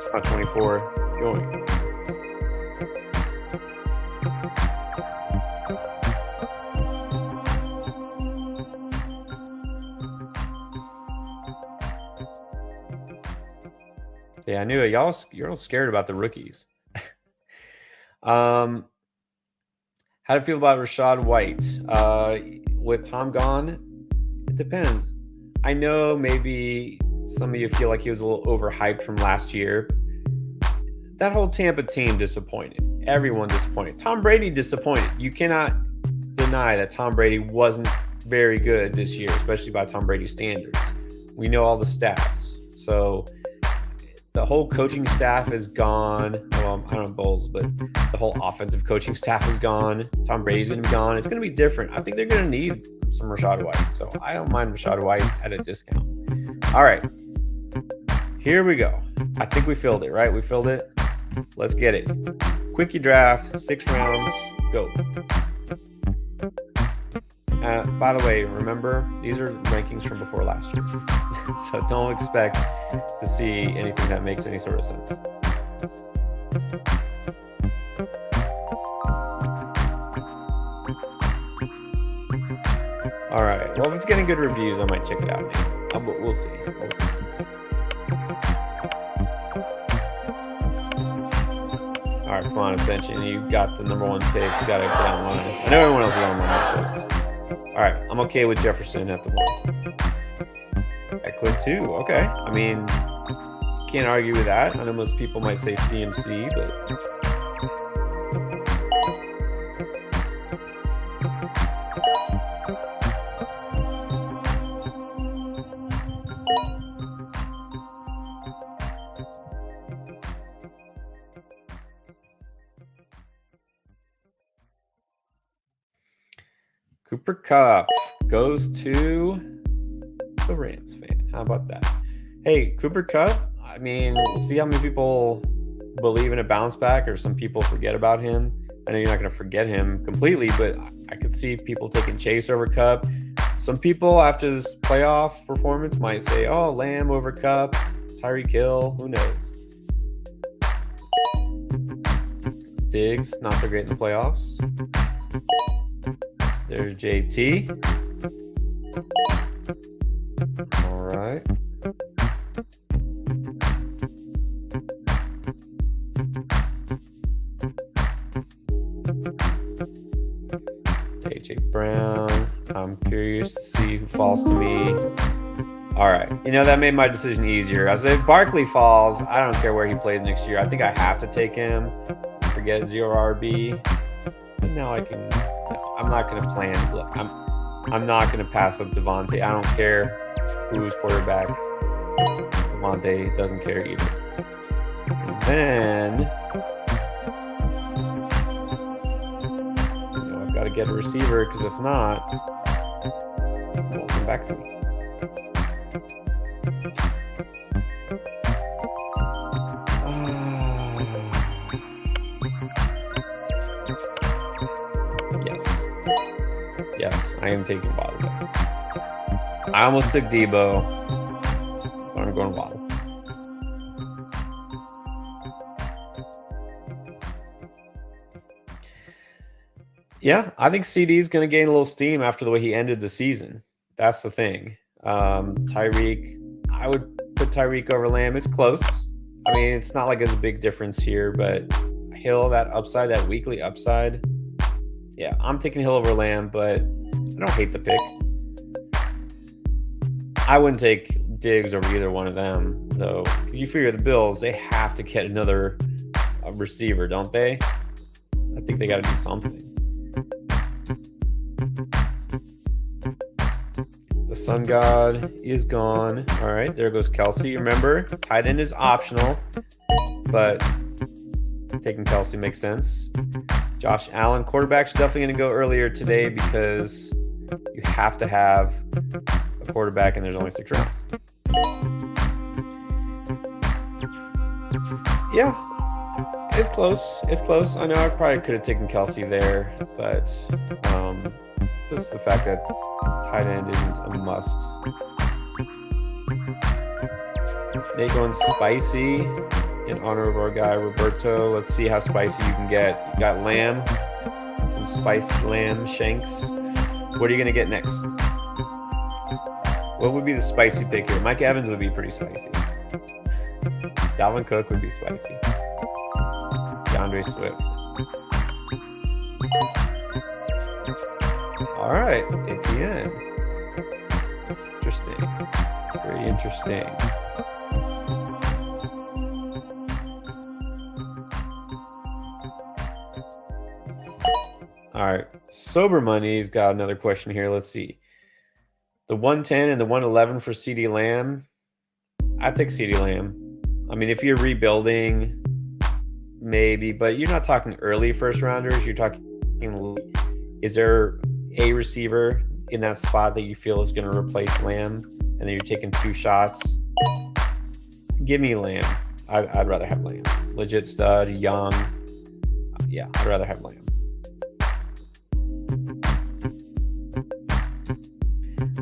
Speaker 1: About 24 going. Yeah, I knew it. You're all scared about the rookies. How do you feel about Rachaad White? With Tom gone, it depends. I know maybe some of you feel like he was a little overhyped from last year. That whole Tampa team disappointed. Everyone disappointed. Tom Brady disappointed. You cannot deny that Tom Brady wasn't very good this year, especially by Tom Brady standards. We know all the stats. So the whole coaching staff is gone. Well, I don't know Bulls, but the whole offensive coaching staff is gone. Tom Brady's going to be gone. It's going to be different. I think they're going to need some Rachaad White. So I don't mind Rachaad White at a discount. All right. Here we go. I think we filled it, right? We filled it. Let's get it. Quickie draft, 6 rounds, go. By the way, remember, these are rankings from before last year. So don't expect to see anything that makes any sort of sense. All right. Well, if it's getting good reviews, I might check it out. Maybe. We'll see. We'll see. All right, come on, Ascension. You got the number 1 pick. You got to get online. I know everyone else is online. All right, I'm okay with Jefferson at the 1. I click 2. Okay. I mean, can't argue with that. I know most people might say CMC, but Cooper Kupp goes to the Rams fan. How about that? Hey, Cooper Kupp, I mean, we'll see how many people believe in a bounce back or some people forget about him. I know you're not going to forget him completely, but I could see people taking Chase over Kupp. Some people after this playoff performance might say, oh, Lamb over Kupp, Tyreek Hill, who knows? Diggs, not so great in the playoffs. There's JT. All right. AJ Brown. I'm curious to see who falls to me. All right. You know, that made my decision easier. I said if Barkley falls, I don't care where he plays next year. I think I have to take him. Forget 0 RB. But now I can. I'm not going to plan. Look, I'm not going to pass up Devontae. I don't care who's quarterback. Devontae doesn't care either. And then I've got to get a receiver because if not, it won't come back to me. Yes, I am taking Waddle. I almost took Debo, but I'm going Waddle. Yeah, I think CD is going to gain a little steam after the way he ended the season. That's the thing. Tyreek, I would put Tyreek over Lamb. It's close. I mean, it's not like it's a big difference here, but Hill, that upside, that weekly upside. Yeah, I'm taking Hill over Lamb, but I don't hate the pick. I wouldn't take Diggs over either one of them, though. You figure the Bills, they have to get another receiver, don't they? I think they got to do something. The Sun God is gone. All right, there goes Kelsey. Remember, tight end is optional, but taking Kelsey makes sense. Josh Allen, quarterback's definitely going to go earlier today because you have to have a quarterback and there's only 6 rounds. Yeah, it's close. It's close. I know I probably could have taken Kelsey there, but just the fact that tight end isn't a must. Nate going spicy in honor of our guy Roberto. Let's see how spicy you can get. You got lamb, some spiced lamb shanks. What are you going to get next? What would be the spicy pick here? Mike Evans would be pretty spicy. Dalvin Cook would be spicy. DeAndre Swift. All right, Etienne. That's interesting. Very interesting. All right, Sober Money's got another question here. Let's see. The 110 and the 111 for CeeDee Lamb. I take CeeDee Lamb. I mean, if you're rebuilding, maybe, but you're not talking early first rounders. You're talking, is there a receiver in that spot that you feel is going to replace Lamb, and then you're taking 2 shots? Give me Lamb. I'd rather have Lamb. Legit stud, young. Yeah, I'd rather have Lamb.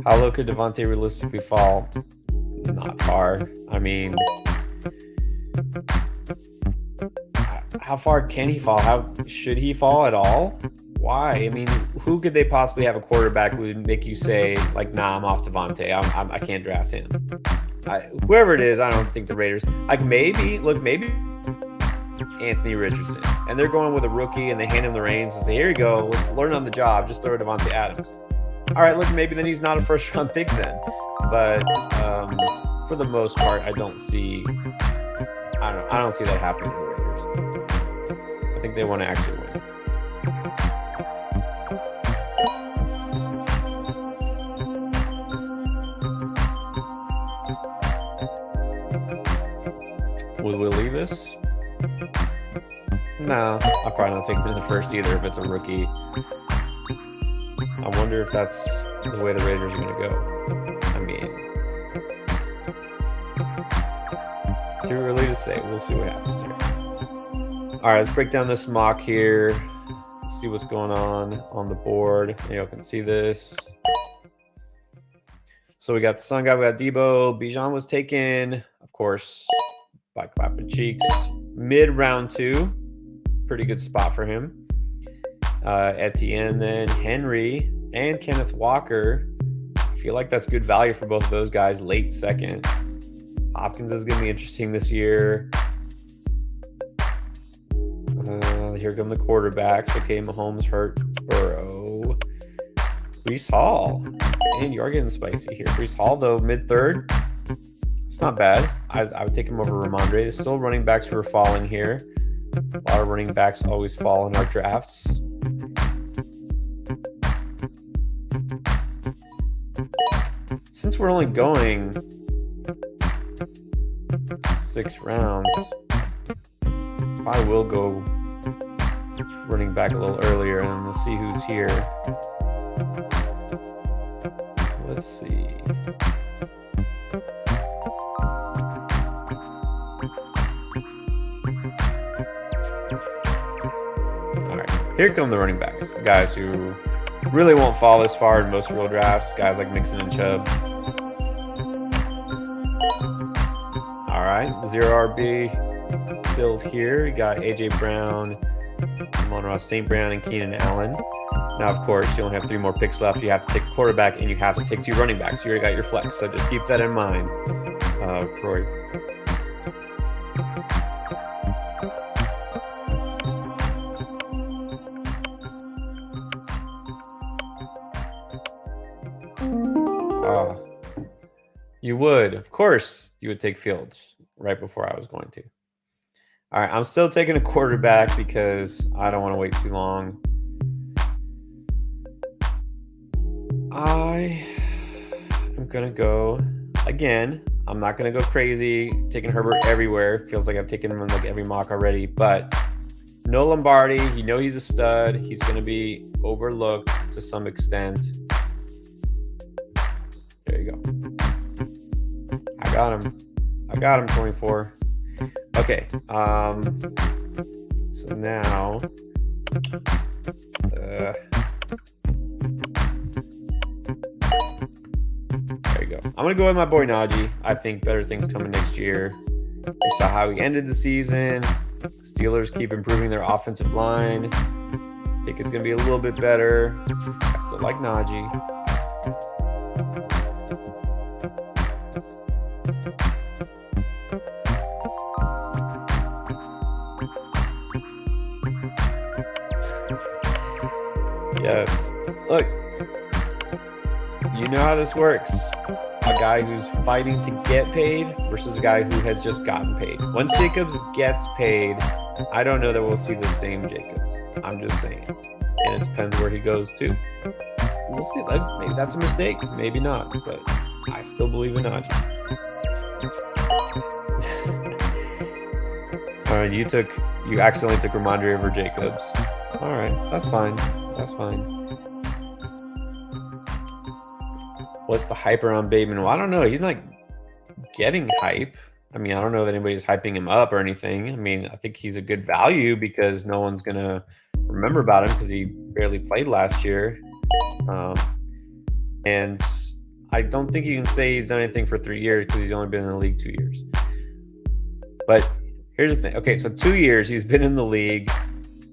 Speaker 1: How low could Devontae realistically fall? Not far. I mean, how far can he fall? How should he fall at all? Why? I mean, who could they possibly have a quarterback who would make you say, like, nah, I'm off Devontae. I can't draft him. Whoever it is, I don't think the Raiders. Like, maybe Anthony Richardson. And they're going with a rookie, and they hand him the reins and say, here you go. Let's learn on the job. Just throw Devontae Adams. All right, look, maybe then he's not a first-round pick then. But for the most part, I don't see that happening to the Raiders. I think they want to actually win. Will we leave this? No, I'll probably not take him in the first either if it's a rookie. I wonder if that's the way the Raiders are going to go. I mean, too early to say. We'll see what happens here. All right, let's break down this mock here. Let's see what's going on the board. You all can see this. So we got the Sun guy, we got Debo. Bijan was taken, of course, by clapping cheeks. Mid-round 2. Pretty good spot for him. Etienne, then Henry, and Kenneth Walker. I feel like that's good value for both of those guys. Late second. Hopkins is going to be interesting this year. Here come the quarterbacks. Okay, Mahomes hurt. Burrow. Breece Hall. And you are getting spicy here. Breece Hall, though, mid-third. It's not bad. I would take him over Ramondre. There's still running backs who are falling here. A lot of running backs always fall in our drafts. Since we're only going 6 rounds, I will go running back a little earlier, and we'll see who's here. Let's see. All right, here come the running backs, the guys who really won't fall this far in most real drafts, guys like Mixon and Chubb. All right, 0 RB build here. You got A.J. Brown, Amon-Ra St. Brown, and Keenan Allen. Now, of course, you only have 3 more picks left. You have to take a quarterback, and you have to take 2 running backs. You already got your flex, so just keep that in mind, Troy. You would. Of course, you would take Fields right before I was going to. All right, I'm still taking a quarterback because I don't want to wait too long. I am going to go, again, I'm not going to go crazy taking Herbert everywhere. Feels like I've taken him in like every mock already, but no Lombardi. You know he's a stud. He's going to be overlooked to some extent. There you go. I got him 24. Okay. So now there you go. I'm gonna go with my boy Najee. I think better things coming next year. We saw how he ended the season. Steelers keep improving their offensive line. I think it's gonna be a little bit better. I still like Najee. Yes. Look, you know how this works. A guy who's fighting to get paid versus a guy who has just gotten paid. Once Jacobs gets paid, I don't know that we'll see the same Jacobs. I'm just saying. And it depends where he goes to. we'll see. Like, maybe that's a mistake, maybe not, but I still believe in Najee. All right, you accidentally took Ramondre over Jacobs. All right, that's fine. That's fine. What's the hype around Bateman? Well, I don't know. He's not getting hype. I mean, I don't know that anybody's hyping him up or anything. I mean, I think he's a good value because no one's going to remember about him because he barely played last year. And I don't think you can say he's done anything for 3 years because he's only been in the league 2 years. But here's the thing. Okay, so 2 years he's been in the league.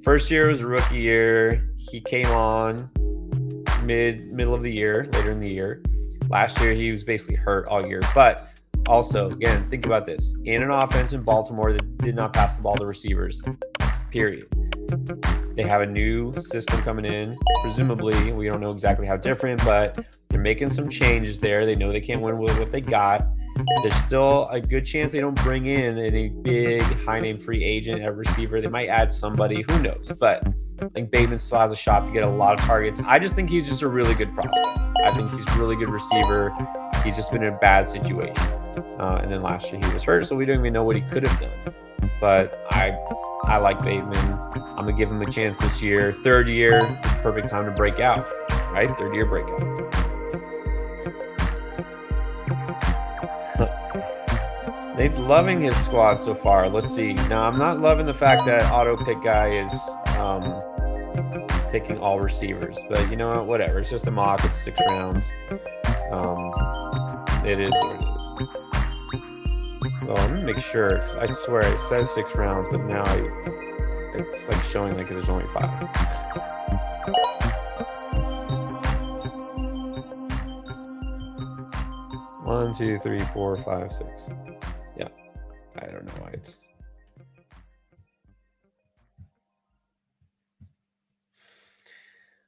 Speaker 1: First year was rookie year. He came on middle of the year, later in the year. Last year, he was basically hurt all year. But also, again, think about this. In an offense in Baltimore that did not pass the ball to receivers, period. They have a new system coming in. Presumably, we don't know exactly how different, but they're making some changes there. They know they can't win with what they got. There's still a good chance they don't bring in any big, high-name free agent at receiver. They might add somebody. Who knows? But I think Bateman still has a shot to get a lot of targets. I just think he's just a really good prospect. I think he's a really good receiver. He's just been in a bad situation. And then last year he was hurt, so we don't even know what he could have done. But I like Bateman. I'm going to give him a chance this year. Third year, perfect time to break out, right? Third year breakout. They're loving his squad so far. Let's see. Now, I'm not loving the fact that auto pick guy is taking all receivers, but you know what? Whatever. It's just a mock. It's 6 rounds. It is what it is. So I'm gonna make sure because I swear it says 6 rounds, but now it's like showing like there's only 5. One, 2, 3, 4, 5, 6. Yeah, I don't know why it's.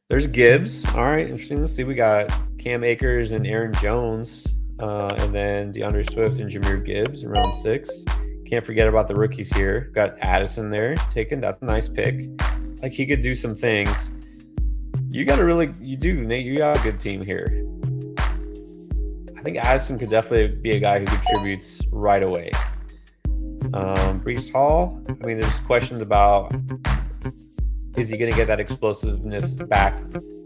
Speaker 1: There's Gibbs. All right, interesting. Let's see. We got Cam Akers and Aaron Jones, and then DeAndre Swift and Jahmyr Gibbs in round 6. Can't forget about the rookies here. Got Addison there taken. That's a nice pick. Like he could do some things. You got Nate. You got a good team here. I think Addison could definitely be a guy who contributes right away. Breece Hall. I mean, there's questions about. Is he going to get that explosiveness back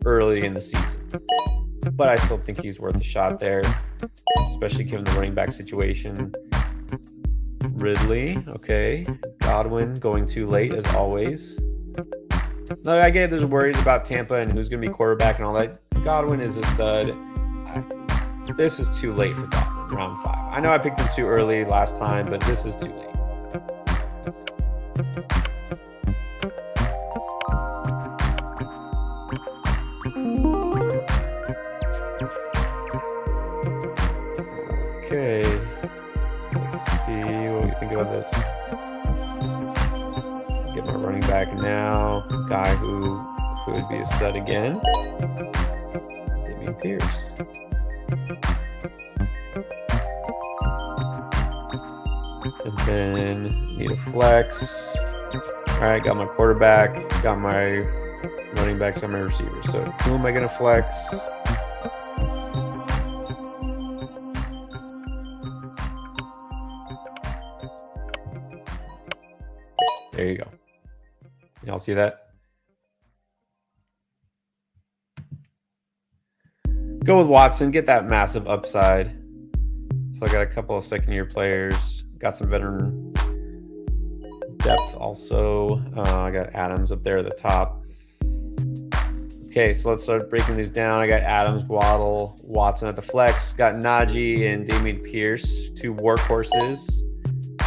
Speaker 1: early in the season? But I still think he's worth a shot there, especially given the running back situation. Ridley, okay. Godwin going too late as always. No, I get there's worries about Tampa and who's going to be quarterback and all that. Godwin is a stud. This is too late for Godwin, round 5. I know I picked him too early last time, but this is too late. Okay, let's see what we think about this. Get my running back now. Guy who could be a stud again. Dameon Pierce. And then need a flex. All right, got my quarterback, got my running backs, got my receivers. So who am I going to flex? There you go. Y'all see that? Go with Watson. Get that massive upside. So I got a couple of second-year players. Got some veteran depth also. I got Adams up there at the top. Okay, so let's start breaking these down. I got Adams, Waddle, Watson at the flex. Got Najee and Dameon Pierce, 2 workhorses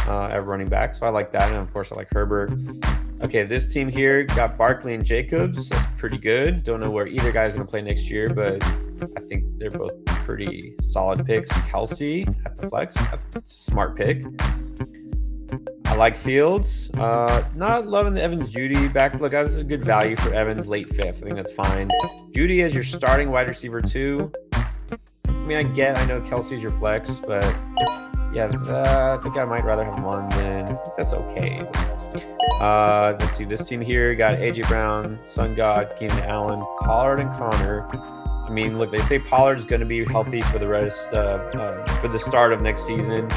Speaker 1: at running back. So I like that. And of course, I like Herbert. Okay, this team here got Barkley and Jacobs. That's pretty good. Don't know where either guy's going to play next year, but I think they're both pretty solid picks. Kelsey at the flex. That's a smart pick. I like Fields. Not loving the Evans Judy back. Look, that's a good value for Evans, late 5th. I think that's fine. Judy as your starting wide receiver 2. I mean, I know Kelsey's your flex, but yeah, I think I might rather have one than that's okay. Let's see. This team here got AJ Brown, Sun God, Keenan Allen, Pollard, and Connor. I mean, look, they say Pollard's going to be healthy for the rest for the start of next season.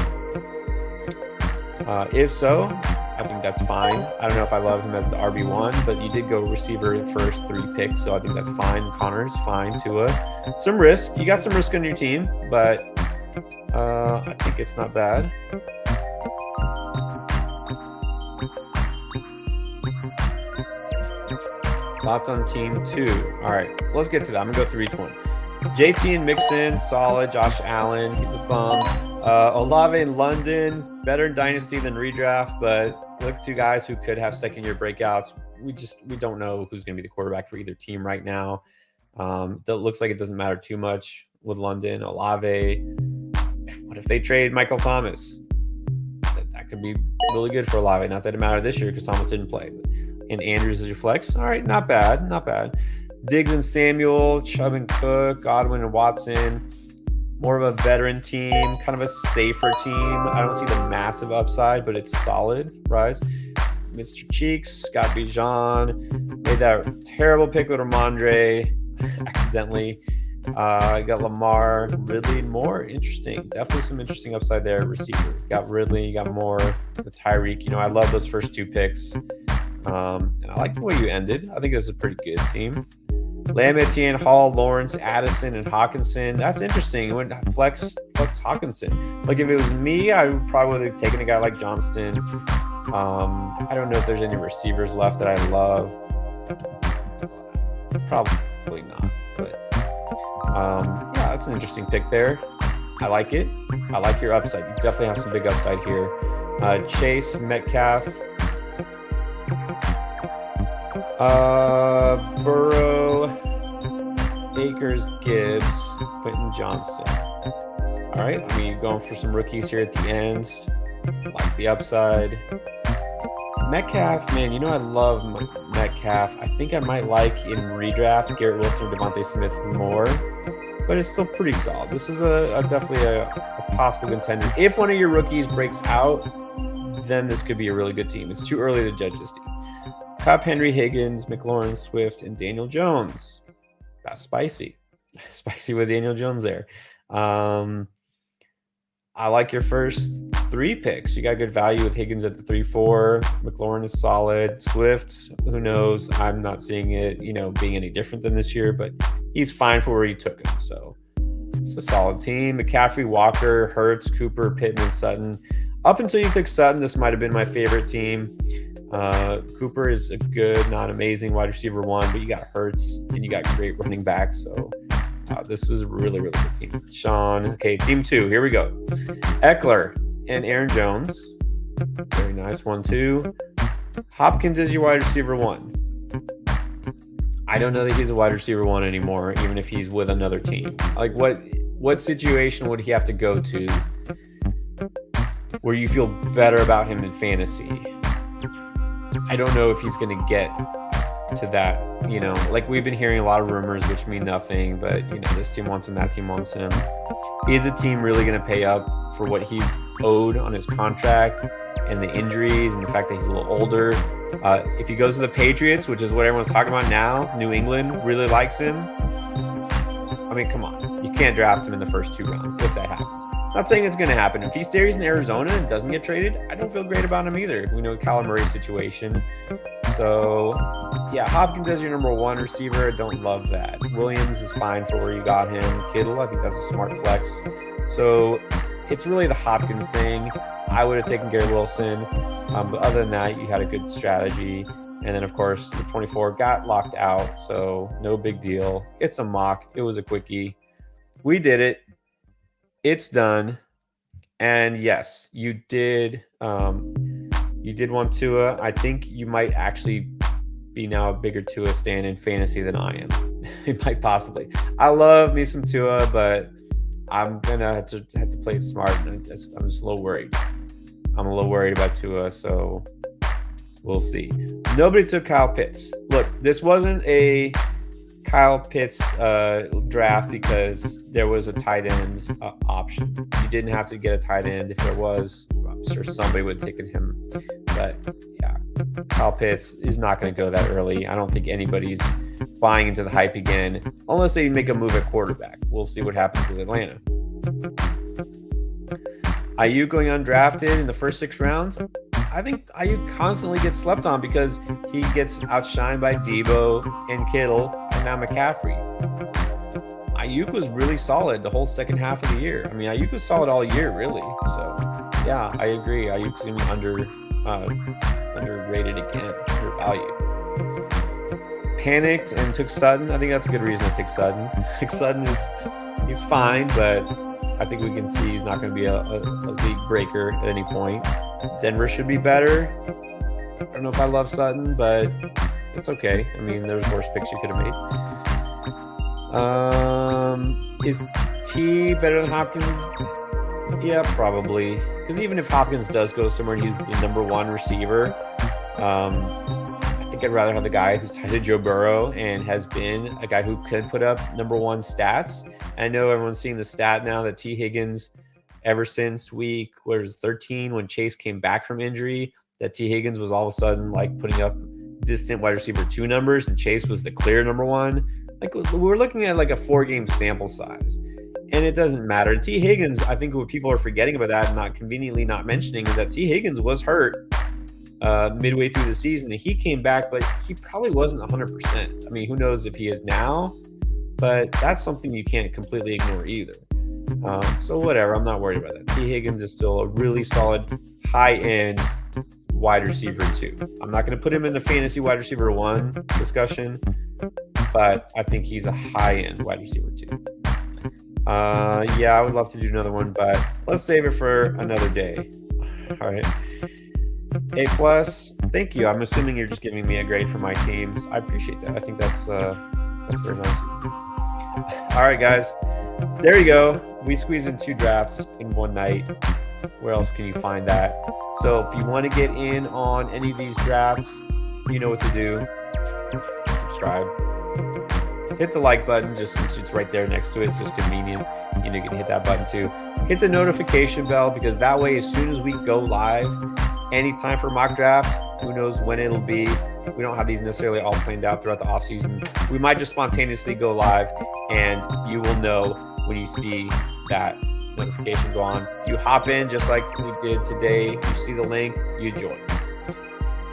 Speaker 1: If so, I think that's fine. I don't know if I love him as the RB1, but you did go receiver the first 3 picks, so I think that's fine. Connor's fine. Tua, some risk. You got some risk on your team, but I think it's not bad. Thoughts on team 2. All right, let's get to that. I'm gonna go through each one. JT and Mixon, solid. Josh Allen, he's a bum. Olave in London, better in Dynasty than Redraft, but look, 2 guys who could have second-year breakouts. We don't know who's going to be the quarterback for either team right now. It looks like it doesn't matter too much with London. Olave, what if they trade Michael Thomas? That could be really good for Olave. Not that it mattered this year because Thomas didn't play. And Andrews is your flex. All right, not bad, not bad. Diggs and Samuel, Chubb and Cook, Godwin and Watson. More of a veteran team, kind of a safer team. I don't see the massive upside, but it's solid. Rise. Mr. Cheeks, Scott Bijan. Made that terrible pick with Ramondre accidentally. Got Lamar, Ridley, more interesting. Definitely some interesting upside there. Receiver. Got Ridley, got more. The Tyreek. I love those first 2 picks. And I like the way you ended. I think this is a pretty good team. Lamb, Etienne, Hall, Lawrence, Addison, and Hawkinson. That's interesting. It went flex Hawkinson. Like if it was me, I probably would have taken a guy like Johnston. I don't know if there's any receivers left that I love. Probably not. But yeah, that's an interesting pick there. I like it. I like your upside. You definitely have some big upside here. Chase, Metcalf. Burrow, Akers, Gibbs, Quentin Johnston. All right, I mean, going for some rookies here at the end. Like the upside. Metcalf, man, I love Metcalf. I think I might like in redraft Garrett Wilson or Devontae Smith more, but it's still pretty solid. This is definitely a possible contender. If one of your rookies breaks out, then this could be a really good team. It's too early to judge this team. Cobb, Henry, Higgins, McLaurin, Swift, and Daniel Jones. That's spicy. Spicy with Daniel Jones there. I like your first 3 picks. You got good value with Higgins at the 3-4. McLaurin is solid. Swift, who knows? I'm not seeing it, being any different than this year, but he's fine for where you took him. So it's a solid team. McCaffrey, Walker, Hurts, Cooper, Pittman, Sutton. Up until you took Sutton, this might have been my favorite team. Cooper is a good, not amazing wide receiver 1, but you got Hurts and you got great running backs. So this was a really, really good team. Sean, okay, team 2, here we go. Eckler and Aaron Jones. Very nice, 1-2. Hopkins is your wide receiver 1. I don't know that he's a wide receiver 1 anymore, even if he's with another team. Like what situation would he have to go to where you feel better about him in fantasy? I don't know if he's going to get to that, like we've been hearing a lot of rumors, which mean nothing, but this team wants him, that team wants him. Is a team really going to pay up for what he's owed on his contract and the injuries and the fact that he's a little older? If he goes to the Patriots, which is what everyone's talking about now, New England really likes him. I mean, come on. You can't draft him in the first 2 rounds if that happens. Not saying it's going to happen. If he stays in Arizona and doesn't get traded, I don't feel great about him either. We know Kyler Murray's situation. So, yeah, Hopkins as your number 1 receiver. Don't love that. Williams is fine for where you got him. Kittle, I think that's a smart flex. So, it's really the Hopkins thing. I would have taken Garrett Wilson. But other than that, you had a good strategy. And then, of course, the 24 got locked out. So, no big deal. It's a mock. It was a quickie. We did it. It's done. And yes, you did want Tua. I think you might actually be now a bigger Tua stan in fantasy than I am. It might possibly. I love me some Tua, but I'm gonna have to play it smart. And I'm just a little worried. I'm a little worried about Tua, so we'll see. Nobody took Kyle Pitts. Look, this wasn't a Kyle Pitts draft because there was a tight end option. You didn't have to get a tight end. If there was, I'm sure somebody would have taken him. But yeah, Kyle Pitts is not going to go that early. I don't think anybody's buying into the hype again, unless they make a move at quarterback. We'll see what happens with Atlanta. Ayuk going undrafted in the first 6 rounds. I think Ayuk constantly gets slept on because he gets outshined by Debo and Kittle and now McCaffrey. Ayuk was really solid the whole second half of the year. I mean, Ayuk was solid all year, really. So, yeah, I agree. Ayuk's going to be underrated again, undervalued. Panicked and took Sutton. I think that's a good reason to take Sutton. Sutton he's fine, but I think we can see he's not going to be a league breaker at any point. Denver should be better. I don't know if I love Sutton, but it's okay. I mean, there's worse picks you could have made. Is T better than Hopkins? Yeah, probably. Because even if Hopkins does go somewhere and he's the number 1 receiver, I think I'd rather have the guy who's headed Joe Burrow and has been a guy who could put up number 1 stats. And I know everyone's seeing the stat now that T. Higgins, ever since week 13, when Chase came back from injury, that T. Higgins was all of a sudden like putting up distant wide receiver 2 numbers, and Chase was the clear number 1. Like, we're looking at like a 4-game sample size, and it doesn't matter. T. Higgins, I think what people are forgetting about that and not conveniently not mentioning is that T. Higgins was hurt midway through the season, and he came back, but he probably wasn't 100%. I mean, who knows if he is now, but that's something you can't completely ignore either. So whatever, I'm not worried about that. T. Higgins is still a really solid, high-end wide receiver 2. I'm not going to put him in the fantasy wide receiver 1 discussion, but I think he's a high-end wide receiver 2. Yeah, I would love to do another one, but let's save it for another day. All right. A+, thank you. I'm assuming you're just giving me a grade for my teams. I appreciate that. I think that's very nice. All right, guys. There you go. We squeezed in 2 drafts in one night. Where else can you find that? So if you want to get in on any of these drafts, you know what to do. Subscribe. Hit the like button just since it's right there next to it. It's just convenient. You know, you can hit that button too. Hit the notification bell, because that way, as soon as we go live, anytime for mock draft, who knows when it'll be. We don't have these necessarily all planned out throughout the offseason. We might just spontaneously go live, and you will know when you see that notification go on. You hop in just like we did today. You see the link, you join.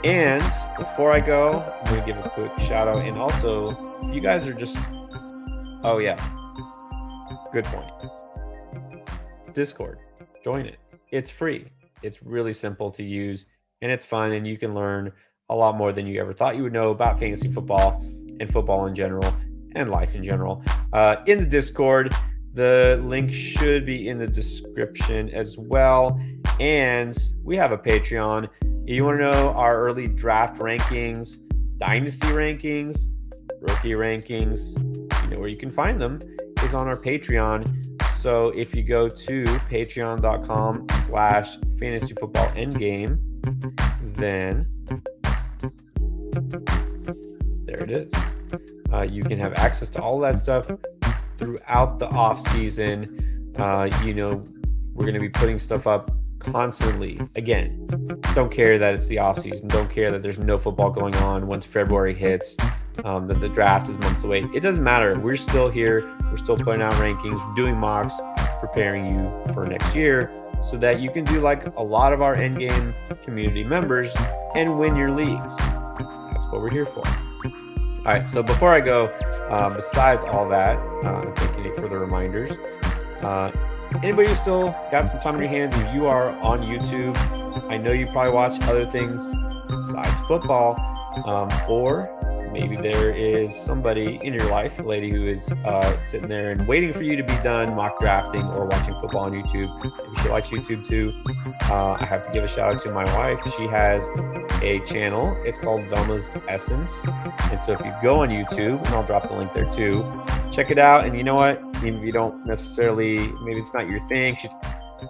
Speaker 1: And before I go, I'm going to give a quick shout out. And also, if you guys are just, oh yeah, good point. Discord, join it. It's free. It's really simple to use, and it's fun, and you can learn a lot more than you ever thought you would know about fantasy football and football in general and life in general. In the Discord, the link should be in the description as well. And we have a Patreon. If you want to know our early draft rankings, dynasty rankings, rookie rankings, you know where you can find them is on our Patreon. So if you go to patreon.com/fantasyfootballendgame, then there it is. You can have access to all that stuff throughout the off season. You know, we're going to be putting stuff up constantly. Again, don't care that it's the off season. Don't care that there's no football going on once February hits, that the draft is months away. It doesn't matter. We're still here. We're still putting out rankings, doing mocks, preparing you for next year so that you can do like a lot of our endgame community members and win your leagues. That's what we're here for. All right. So before I go, besides all that, thank you for the reminders. Anybody who still got some time on your hands, if you are on YouTube, I know you probably watch other things besides football, or maybe there is somebody in your life, a lady who is sitting there and waiting for you to be done mock drafting or watching football on YouTube. Maybe she likes YouTube too. I have to give a shout out to my wife. She has a channel. It's called Velma's Essence. And so if you go on YouTube, and I'll drop the link there too, check it out. And you know what? Even if you don't necessarily, maybe it's not your thing,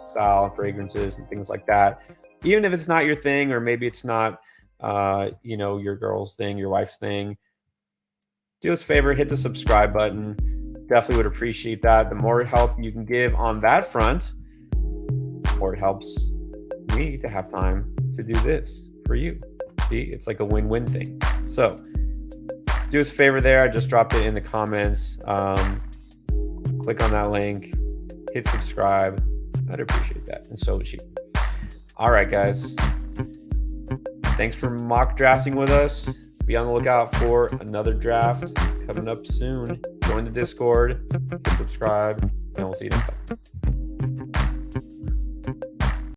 Speaker 1: style and fragrances and things like that. Even if it's not your thing, or maybe it's not you know, your girl's thing, your wife's thing, do us a favor, hit the subscribe button. Definitely would appreciate that. The more help you can give on that front, the more it helps me to have time to do this for you. See, it's like a win-win thing. So do us a favor there. I just dropped it in the comments. Click on that link, hit subscribe. I'd appreciate that, and so would she. All right, guys. Thanks for mock drafting with us. Be on the lookout for another draft coming up soon. Join the Discord, hit subscribe, and we'll see you next time.